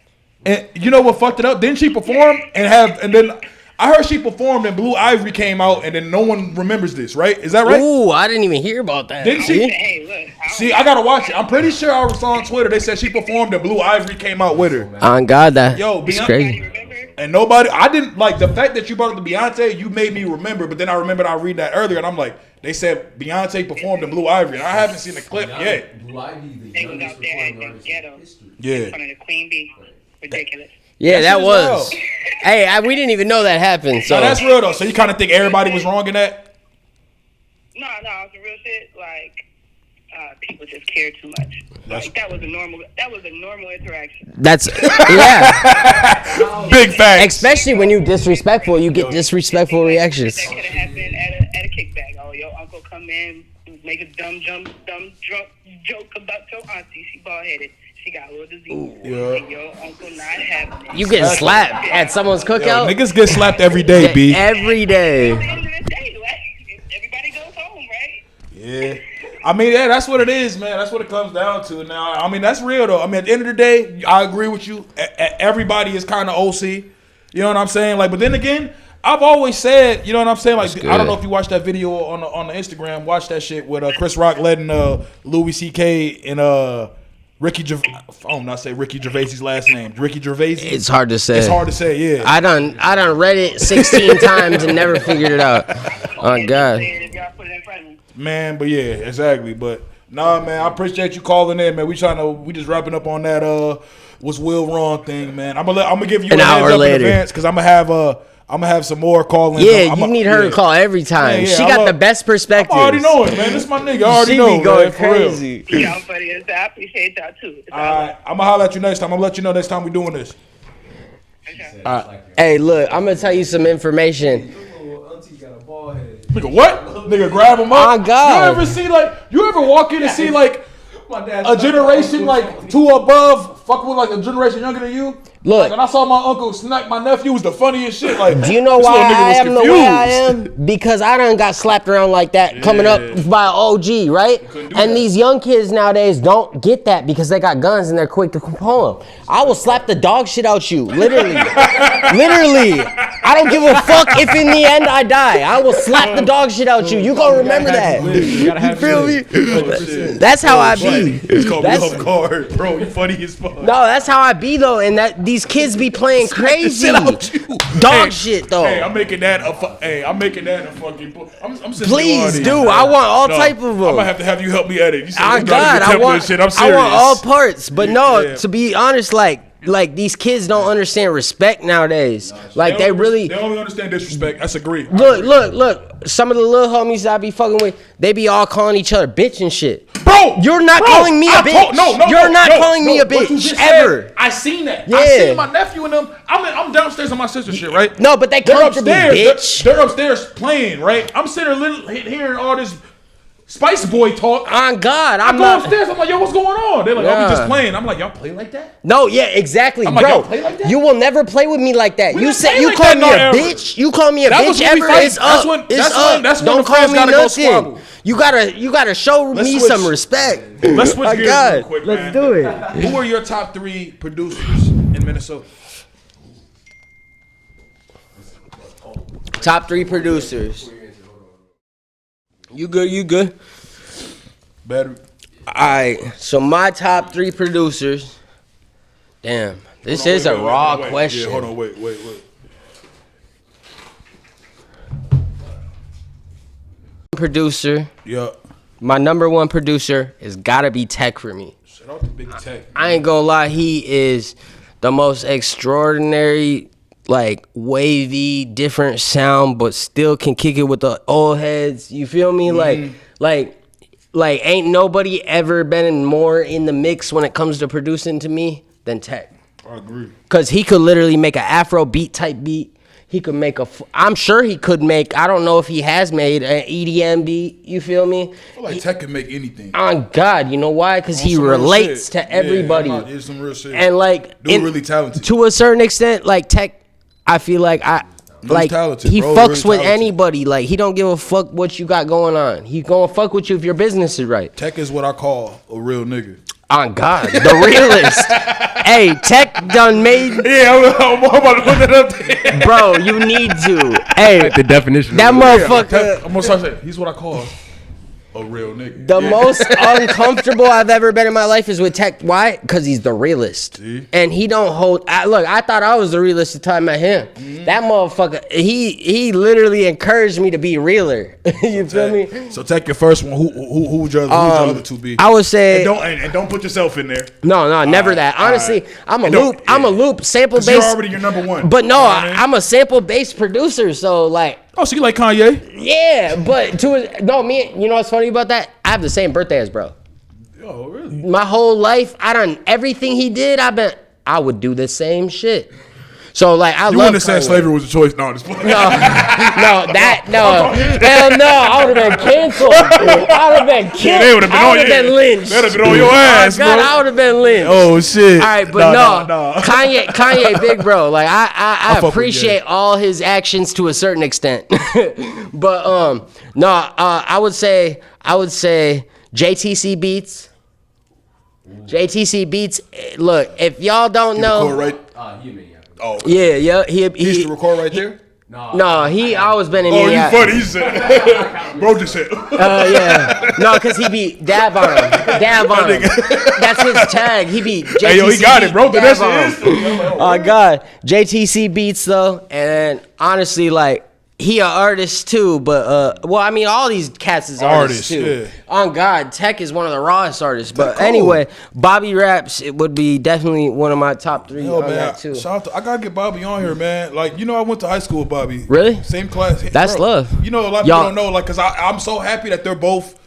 And you know what fucked it up? Didn't she perform and then I heard she performed and Blue Ivy came out and then no one remembers this, right? Is that right? Ooh, I didn't even hear about that. Didn't she? Hey, look. See, I gotta watch it. I'm pretty sure I saw on Twitter they said she performed and Blue Ivy came out with her. On God, that Yo, it's Beyonce- crazy. Remember? And nobody, I didn't like the fact that you brought up the Beyonce. You made me remember, but then I remembered I read that earlier, and I'm like, they said Beyonce performed in Blue Ivy, and I haven't seen the clip yet. Blue Ivy, the They was youngest out there recording acting artist in ghetto history. in Yeah, front of the Queen Bee. Ridiculous. Yeah, That that shit is was. wild. Hey, we didn't even know that happened. So so that's real though. So you kind of think everybody was wrong in that? No, it's a real shit. Like, people just care too much. Like, that was a normal interaction. that's yeah. Big facts. Especially when you disrespectful, you get disrespectful reactions. That could have happened at a kickback. Oh, come in, make a dumb joke about your auntie. She bald headed. She got a little disease. Yeah. And your uncle not having it. You get slapped at someone's Yo, cookout? niggas get slapped every day, B. Every day. At the end of the day, like, everybody goes home, right? Yeah. I mean, yeah, that's what it is, man. That's what it comes down to. Now, I mean, that's real, though. I mean, at the end of the day, I agree with you. Everybody is kind of OC. You know what I'm saying? Like, but then again, I've always said, you know what I'm saying? Like, I don't know if you watched that video on the Instagram. Watch that shit with Chris Rock letting Louis C.K. and Ricky Gervais. I don't not say Ricky Gervais' last name. Ricky Gervais. It's hard to say. It's hard to say, yeah. I done read it 16 times and never figured it out. Oh, God. Man, but yeah, exactly. But nah, man, I appreciate you calling in, man. We just wrapping up on that what's Will wrong thing, man. I'm gonna give you An a hour heads up later. in advance because I'm gonna have some more calling. Yeah, you need her to call every time. Yeah, she got the best perspective. I already know it, man. This my nigga. I already She know, be going man, for crazy. Y'all funny as I appreciate y'all too. It's All right, I'm gonna holler at you next time. I'm gonna let you know next time we doing this. Hey, look, I'm gonna tell you some information. Nigga, what? Nigga, grab him up. Oh, God. You ever walk in and see like a generation like two above, fuck with like a generation younger than you? Look. Like, when I saw my uncle smack my nephew, was the funniest shit. Like, Do you know this why little nigga I was am the way I confused. am? Because I done got slapped around like that coming up by an OG, right? And these young kids nowadays don't get that because they got guns and they're quick to pull them. I will slap the dog shit out you, literally. Literally. I don't give a fuck if in the end I die. I will slap the dog shit out you. You gonna remember that. You feel me? That's how I be. It's called me off guard, bro. You funny as fuck. No, that's how I be though, and that these kids be playing crazy. Dog shit though. Hey, I'm making that a fucking. I'm sending Please, you dude. all these, I want all no, type of them. I'm gonna have you help me edit. You said Oh it's not God, a I template want, shit. I'm I serious. want all parts. But no, Yeah. to be honest, like these kids don't understand respect nowadays. Like they really They don't understand disrespect. That's agree. look. Some of the little homies that I be fucking with, they be all calling each other bitch and shit. Bro, You're not calling me a bitch. You're not calling me a What you bitch just ever. said, I seen that. Yeah. I seen my nephew and them. I'm downstairs on my sister's shit, right? No, but they They're comfortable, upstairs. bitch. They're upstairs playing, right? I'm sitting there hearing all this Spice Boy talk. On God, I go upstairs. I'm like, yo, what's going on? They're like, oh, we just playing. I'm like, y'all play like that? No, yeah, exactly, I'm like, bro. y'all play like that? You will never play with me like that. We You don't said play you like call that, me no, a ever. bitch. You call me a That bitch was when we ever. fight. It's That's up. when- It's that's up. when- that's when Don't the call friends me gotta go nothing. squabble. You gotta show Let's me switch. some respect. Let's switch My gears God, real quick, let's man. do it. Who are your top 3 producers in Minnesota? Top 3 producers. You good? Better. Alright, so my top 3 producers. Damn, this is a raw question. Yeah, hold on, wait. Producer, Yeah. my number 1 producer has gotta be Tech for me. Shout out to Big Tech. I ain't gonna lie, he is the most extraordinary, like wavy, different sound, but still can kick it with the old heads. You feel me? Like ain't nobody ever been more in the mix when it comes to producing to me than Tech. I agree. Cause he could literally make an Afro beat type beat. He could make I'm sure he could make, I don't know if he has made an EDM beat, you feel me? I feel like Tech can make anything. On God, you know why? Because he some real relates shit. to everybody. Yeah, it's some real shit. And like, Dude really talented. To a certain extent, like Tech, I feel like talented, he bro. fucks Really with talented. anybody. Like he don't give a fuck what you got going on. He gonna fuck with you if your business is right. Tech is what I call a real nigga. On God, the realist. Hey, Tech done made. Yeah, I'm about to put that up there. Bro, you need to. Hey, The definition. that of it. motherfucker. I'm gonna start saying, he's what I call a real nigga. The most uncomfortable I've ever been in my life is with Tech. Why? Because he's the realist. See? And he don't hold... look, I thought I was the realest until I met him. Mm-hmm. That motherfucker, he literally encouraged me to be realer. You feel me? So Tech your first one. Who would your other 2 be? I would say... And don't put yourself in there. No, never that. Honestly, right. I'm a And don't- loop. I'm a loop sample 'Cause you're based. already your number 1. But no, You know what I mean? I'm a sample based producer. So like, Oh, so you like Kanye? yeah. But you know what's funny about that? I have the same birthday as bro. Oh, really? My whole life, everything he did, I would do the same shit. So like I You love wouldn't have said Kanye. slavery was a choice. No, just No, hell no, I would have been canceled. I would have been killed. they would've been I on would have you. been lynched. They'd have been on your ass, God, bro. I would have been lynched. Oh shit! All right, but no. Kanye, big bro. Like I fuck with appreciate Ye. all his actions to a certain extent, but I would say JTC Beats. JTC Beats. Look, if y'all don't know, Right? Oh, yeah, he used to record right there. No, he always been in Oh, you Minneapolis. funny? He said, bro, just said. Yeah. No, because he be dab on him. Dab on him. That's his tag. He be JTC Hey, yo, he got it, bro. Beat, That dab shit is. on him. God. JTC Beats, though. And honestly, like, he an artist, too. But, well, I mean, all these cats is artists, too. Yeah. On God, Tech is one of the rawest artists. But Cool. anyway, Bobby Raps, it would be definitely one of my top 3 Yo, on man, that, too. shout out to, I gotta get Bobby on here, man. Like, you know, I went to high school with Bobby. Really? Same class. That's love. You know, a lot of Y'all- people don't know, like, cause I'm so happy that they're both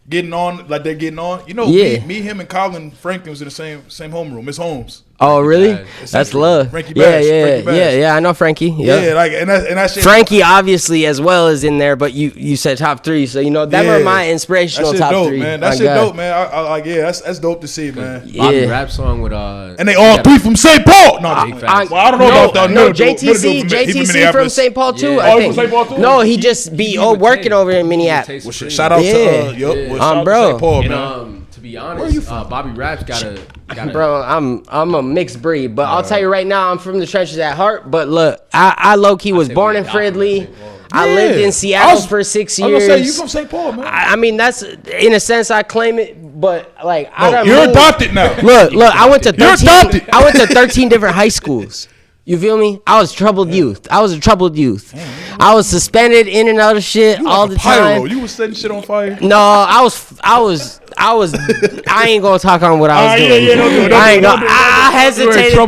getting on, like they're getting on. You know, Yeah. me, him, and Colin Franklin was in the same homeroom. Miss Holmes. Oh, really? Bass. That's love. Frankie Yeah, Bass, yeah, Frankie Bass. yeah. I know Frankie. Yeah, like, and that shit. Frankie obviously as well is in there, but you said top 3, so you know them Yeah. are my That inspirational shit top dope, 3. man. That My shit God. dope, man. I like, yeah, that's dope to see, man. Bobby Yeah. rap song with And they all three from St. Paul. No, Big facts. well, I don't know about that. No, Middle JTC from from St. Paul too. Yeah. I Oh, think. he from St. Paul too? No, he just be working over in Minneapolis. Well, shout out Yeah. to Yeah. shout out Bro. to St. Paul, And man. to be honest, Bobby Rap's got a Bro, I'm a mixed breed, but I'll tell you right now, I'm from the trenches at heart. But look, I low key was say born we in adopted Fridley. St. Paul. I Yeah. lived in I Seattle was- for 6 I was years. gonna say you from St. Paul, man. I mean, that's in a sense I claim it, but like I No, done you're moved. adopted now. Look, I went to You're 13. adopted. I went to 13 different high schools. You feel me? I was troubled youth. I was a troubled youth. I was suspended in and out of shit You all like the a pyro. time. You was setting shit on fire. No, I ain't gonna talk on what I was doing. Don't do it. I ain't gonna. I hesitated. We're on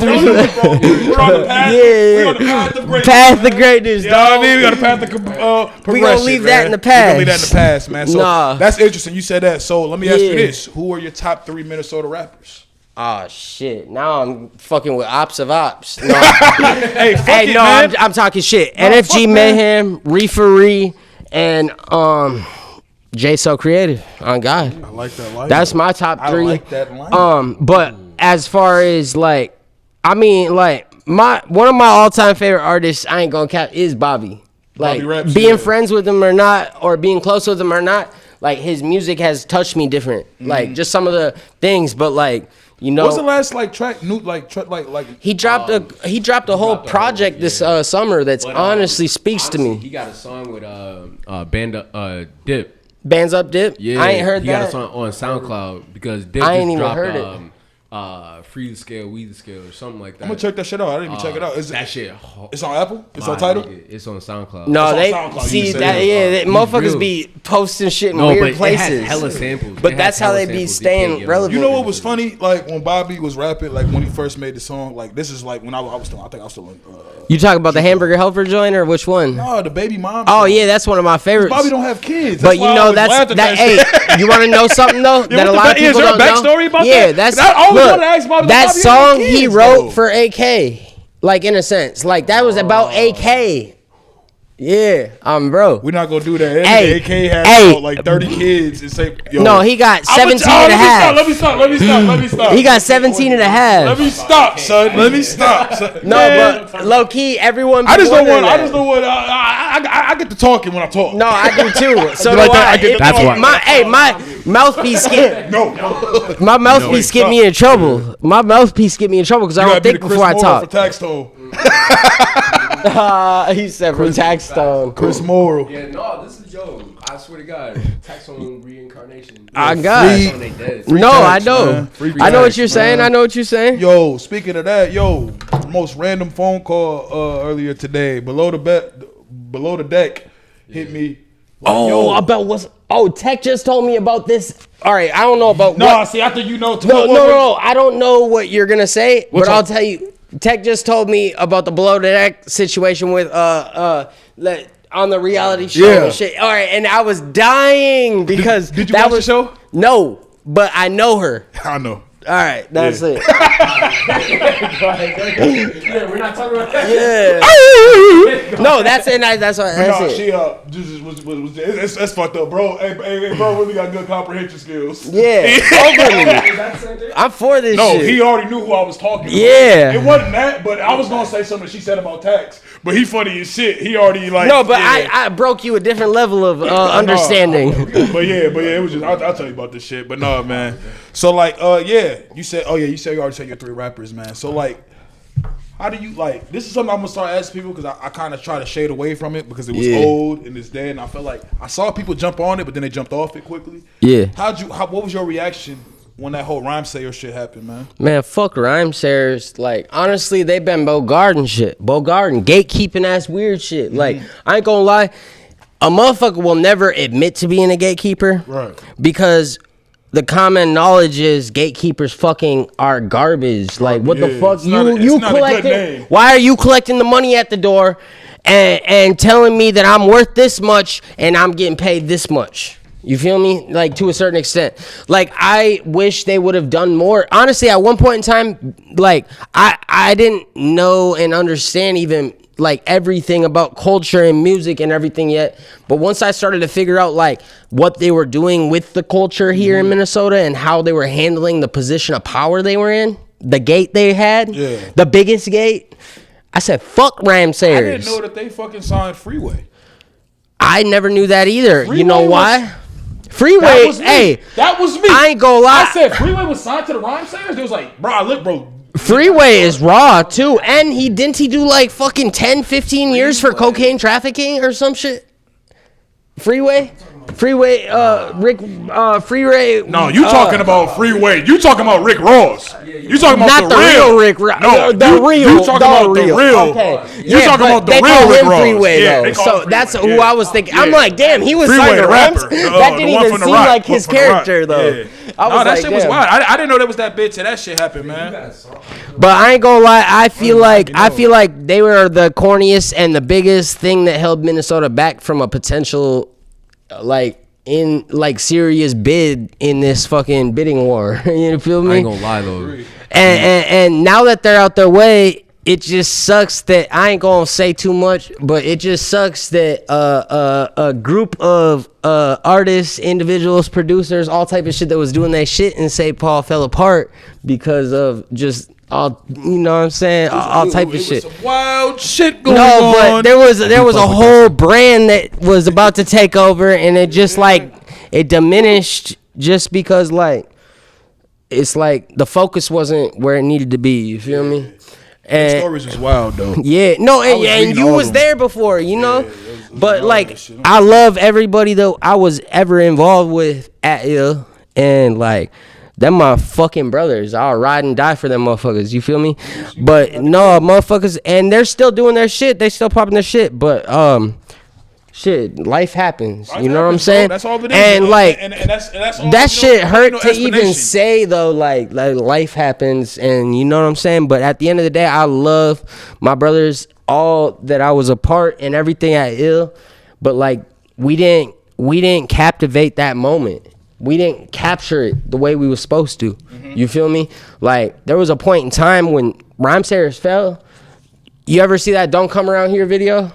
the path. Yeah. We're on the path of greatness. Path the greatness, You know what I dog. mean? We got to path the We gonna leave that in the past. We gonna leave that in the past, man. So Nah. that's interesting. You said that. So let me ask you Yeah. this: who are your top 3 Minnesota rappers? Oh shit! Now I'm fucking with ops of ops. No, Hey, fuck hey, it, no, man. I'm talking shit. No, NFG fuck, man. Mayhem, Reefery, and J So Creative. On God, I like that line. that's my top I 3. like that line. But as far as like, I mean, like one of my all-time favorite artists, I ain't gonna cap, is Bobby. Like Bobby Raps, being yeah. friends with him or not, or being close with him or not, like his music has touched me different. Like just some of the things, but like you know. What's the last track? He dropped a whole project this summer that's But, honestly speaks to honestly, me. He got a song with Dip. Bands Up Dip. Yeah, I ain't heard he that. got a song on SoundCloud because Dip I ain't just even dropped heard Free the Scale, We the Scale, or something like that. I'm gonna check that shit out. I didn't even check it out. Is that it? shit? It's on Apple. It's on fire, Tidal. nigga. It's on SoundCloud. No, It's they on SoundCloud, you see said that. that. Yeah, that motherfuckers real. be posting shit in No, weird but it places. has hella samples. But It that's has how hella they be samples. staying can't get relevant. You know what was funny? Like when Bobby was rapping, like when he first made the song. Like this is like when I was still. I think I was still in. You talking about the Hamburger Helper joint or which one? No, the baby mom. Oh song. yeah, that's one of my favorites. Bobby don't have kids. But That's you why I know always that's laughed at that. shit. Hey, you want to know something though that a lot of people is there don't a know? backstory about Yeah, that? that's I always look, wanted to ask Bobby, that Bobby song had he kids, wrote though. for AK. Like in a sense, like that was about AK. Yeah, bro. We're not gonna do that. Hey, AK has hey. about, like 30 kids and say, yo. No, he got 17 and a half. Let me stop. He got 17 and a half. Let me stop, son. Let me stop, son. No, Man, but low key, everyone. I just don't want. that. I get to talking when I talk. No, I do too. So You do like that? I. I get That's why. My mouthpiece get No. my mouthpiece get me in trouble. My mouthpiece get me in trouble because I You don't gotta be think the before I Chris Moore talk. for tax toll. He said for tax stone. Chris Moore. Yeah, no, this is Joe. I swear to God, tax on reincarnation. I got. Free- On they dead. No, I tax, know. man. Free I know what tax, you're saying. man. I know what you're saying. Yo, speaking of that, most random phone call earlier today. Below the deck, hit me. Oh, about what's? Oh, Tech just told me about this. All right, I don't know about. No, what, see, I think you know. no. I don't know what you're gonna say, What's but I'll up? tell you. Tech just told me about the below the deck situation with on the reality show Yeah. and shit. All right, and I was dying because Did you that watch the was show? No, but I know her. I know. All right, that's it. Yeah, we're not talking about that. Yeah. No, that's it. That's what. That's No, it. she that's fucked up, bro. Hey, bro, really got good comprehension skills. Yeah. Openly. I'm for this No, shit. he already knew who I was talking about. Yeah. It wasn't that, but I was gonna say something she said about tax. But he funny as shit. He already like No, but yeah. I broke you a different level of understanding. But yeah, it was just I'll tell you about this shit. But no, man. So like, you said you already said your 3 rappers, man. So like, how do you like? This is something I'm gonna start asking people because I kind of try to shade away from it because it was old and it's dead, and I felt like I saw people jump on it, but then they jumped off it quickly. Yeah. What was your reaction when that whole rhyme sayer shit happened, man? Man, fuck rhyme sayers. Like, honestly, they been Bogarting shit. Bogarting, gatekeeping ass weird shit. Like, I ain't gonna lie, a motherfucker will never admit to being a gatekeeper. Right. Because the common knowledge is gatekeepers fucking are garbage. Like, what the fuck? It's not a good name. Why are you collecting the money at the door and telling me that I'm worth this much and I'm getting paid this much? You feel me? Like, to a certain extent. Like, I wish they would have done more. Honestly, at one point in time, like, I didn't know and understand even, like, everything about culture and music and everything yet. But once I started to figure out, like, what they were doing with the culture here in Minnesota and how they were handling the position of power they were in, the gate they had, the biggest gate, I said, fuck rhyme sayers. I didn't know that they fucking signed Freeway. I never knew that either. Freeway you know why? Freeway, That was me. hey, That was me. I ain't gonna lie. I said Freeway was signed to the rhyme sayers. They was like, bro. Freeway is raw too, and he do like fucking 10, 15 years for cocaine trafficking or some shit. Freeway, Rick, Freeway. No, you talking about Freeway. You talking about Rick Ross. You talking about Not the real Rick Ross. No, the real. You talking about the real. Okay. You talking about the they real call Rick him Ross. Freeway Yeah, though. they call So him that's Freeway. who I was thinking. I'm Yeah. like, damn, he was Freeway, signed to the rhymes. rapper. That The didn't one even from the seem rock. like his One from the rock. character though. Yeah. I was No, that like, shit was damn. wild. I didn't know that was that bitch till that shit happened, man. But I ain't gonna lie, I feel like they were the corniest and the biggest thing that held Minnesota back from a potential serious bid in this fucking bidding war. You feel me? I ain't gonna lie though. And now that they're out their way, it just sucks that I ain't gonna say too much, but it just sucks that a group of artists, individuals, producers, all type of shit that was doing that shit in St. Paul fell apart because of just all, you know what I'm saying, all type of shit. Some wild shit going on. No, but there was a whole brand that was about to take over, and it just like it diminished just because like it's like the focus wasn't where it needed to be. You feel me? The stories is wild though. Yeah, no, and you was there before, you know. But like, I love everybody though I was ever involved with at IL, and like, them my fucking brothers. I'll ride and die for them motherfuckers. You feel me? But no, motherfuckers, and they're still doing their shit. They still popping their shit. But shit, life happens. You know what I'm saying? That's all it is. And like, and that's all, that shit hurt to explanation. even say though. Like life happens, and you know what I'm saying. But at the end of the day, I love my brothers, all that I was a part and everything at IL. But like, we didn't captivate that moment. We didn't capture it the way we were supposed to. You feel me? Like, there was a point in time when Rhyme Sayers fell. You ever see that Don't Come Around Here video?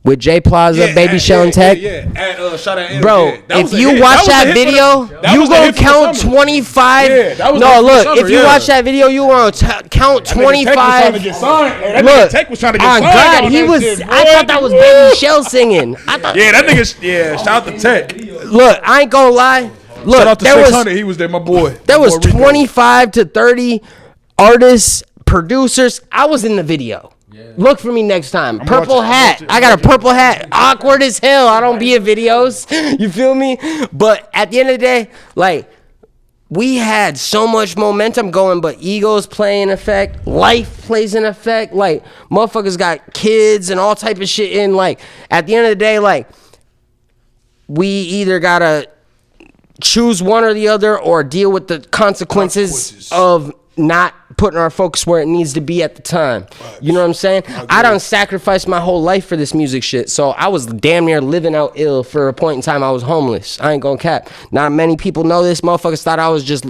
With Jay Plaza, Baby Shell and Tech? Shout out Bro, if you watch that video, you gonna count 25. No, look, if you watch that video, you gonna count 25. Look, on God, he was. I thought that was Baby Shell singing. That nigga. Shout out to Tech. Look, I ain't gonna lie. Look, Shout out to there 600. He was there, my boy. There was 25 to 30 artists, producers. I was in the video. Look for me next time. Purple hat. I got a purple hat. Awkward as hell. I don't be in videos. You feel me? But at the end of the day, like, we had so much momentum going, but egos play an effect. Life plays an effect. Like, motherfuckers got kids and all type of shit in. Like, at the end of the day, like, we either gotta choose one or the other or deal with the consequences of not putting our focus where it needs to be at the time. You know what I'm saying? I done sacrificed my whole life for this music shit. So I was damn near living out ill for a point in time. I was homeless. I ain't gonna cap. Not many people know this. Motherfuckers thought I was just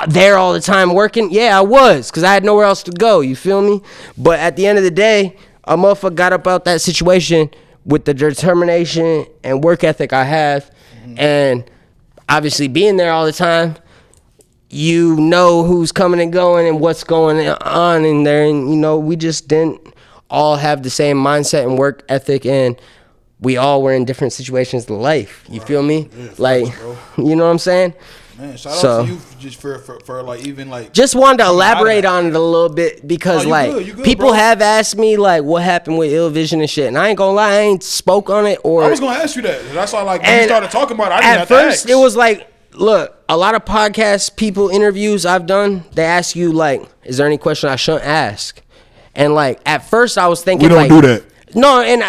there all the time working? Yeah, I was, because I had nowhere else to go. You feel me? But at the end of the day, a motherfucker got up out that situation with the determination and work ethic I have, and obviously being there all the time, you know who's coming and going and what's going on in there. And, you know, we just didn't all have the same mindset and work ethic, and we all were in different situations of life. You feel me? Yeah, like, you know what I'm saying? Man, shout out to you just for like even like. Just wanted to elaborate on it a little bit because you good, people bro. have asked me like what happened with Ill Vision and shit, and I ain't gonna lie, I ain't spoke on it or. I was gonna ask you that. That's why like when you started talking about it, I didn't have at to first ask. it was like, look, a lot of podcast people interviews I've done, they ask you like, is there any question I shouldn't ask? And like at first I was thinking We don't like, do that. No, and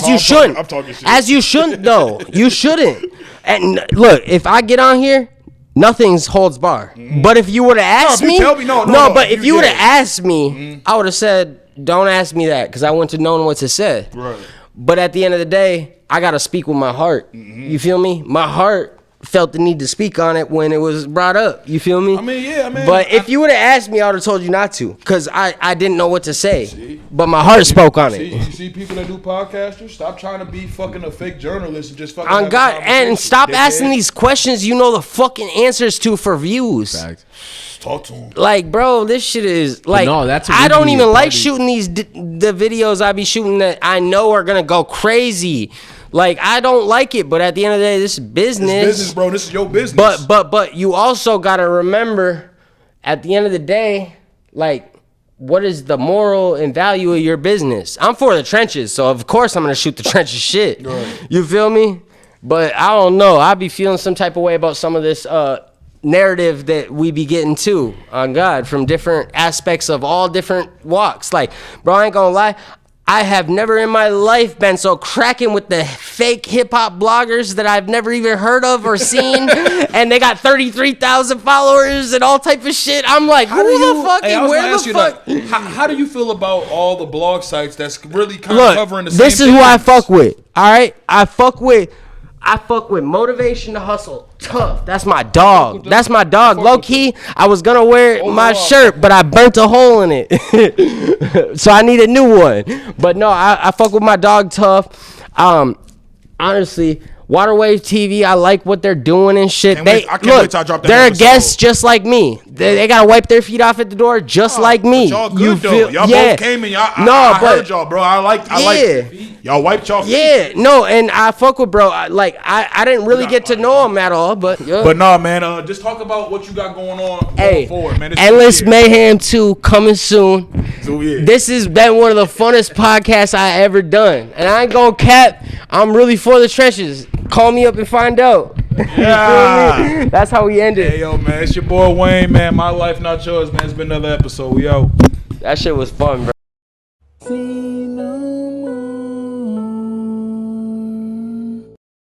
you shouldn't. I'm talking shit. As you shouldn't though. You shouldn't. And look, if I get on here, nothing's holds bar. But if you would have asked if you me, tell me- no, but if you would have yeah. asked me, I would have said, don't ask me that, because I wouldn't have known what to say. Right. But at the end of the day, I gotta speak with my heart. You feel me? My heart felt the need to speak on it when it was brought up. You feel me? I mean, yeah, man. But if you would have asked me, I would have told you not to, because I didn't know what to say. But my heart spoke on it. You see people that do podcasters, stop trying to be fucking a fake journalist and just fucking. On have a God, and conversation, stop dickhead. asking these questions you know the fucking answers to for views. Facts. Talk to him. Like, bro, this shit is like. no, that's I don't originally even a like party. shooting the videos I be shooting that I know are gonna go crazy. Like, I don't like it, but at the end of the day, this is business. It's business, bro. This is your business. But you also gotta remember, at the end of the day, like, what is the moral and value of your business? I'm for the trenches, so of course I'm gonna shoot the trenches shit. Right. You feel me? But I don't know. I be feeling some type of way about some of this narrative that we be getting too, on God, from different aspects of all different walks. Like, bro, I ain't gonna lie. I have never in my life been so cracking with the fake hip hop bloggers that I've never even heard of or seen, and they got 33,000 followers and all type of shit. I'm like, who the fucking, where the fuck? How do you feel about all the blog sites that's really kind Look, of covering the same this is who I things? fuck with. All right, I fuck with Motivation to Hustle. Tough. That's my dog. That's my dog. Low key, I was gonna wear my shirt, but I burnt a hole in it, so I need a new one. But no, I fuck with my dog Tough. Honestly, Waterwave TV, I like what they're doing and shit. I can't wait till I drop that they're episode. guests just like me. They gotta wipe their feet off at the door just like me. But y'all good though. Y'all both came in. I heard y'all, bro. I like y'all wiped y'all feet. Yeah, no, and I fuck with bro. I didn't really get to know him at all, but yeah. But nah, man. Just talk about what you got going on going forward, man. This Endless year. Mayhem 2 coming soon. So, yeah. This has been one of the funnest podcasts I ever done, and I ain't gonna cap. I'm really for the trenches. Call me up and find out. Yeah. You feel me? That's how we end it. Hey, yo, man. It's your boy Wayne, man. My life, not yours, man. It's been another episode. We out. That shit was fun, bro.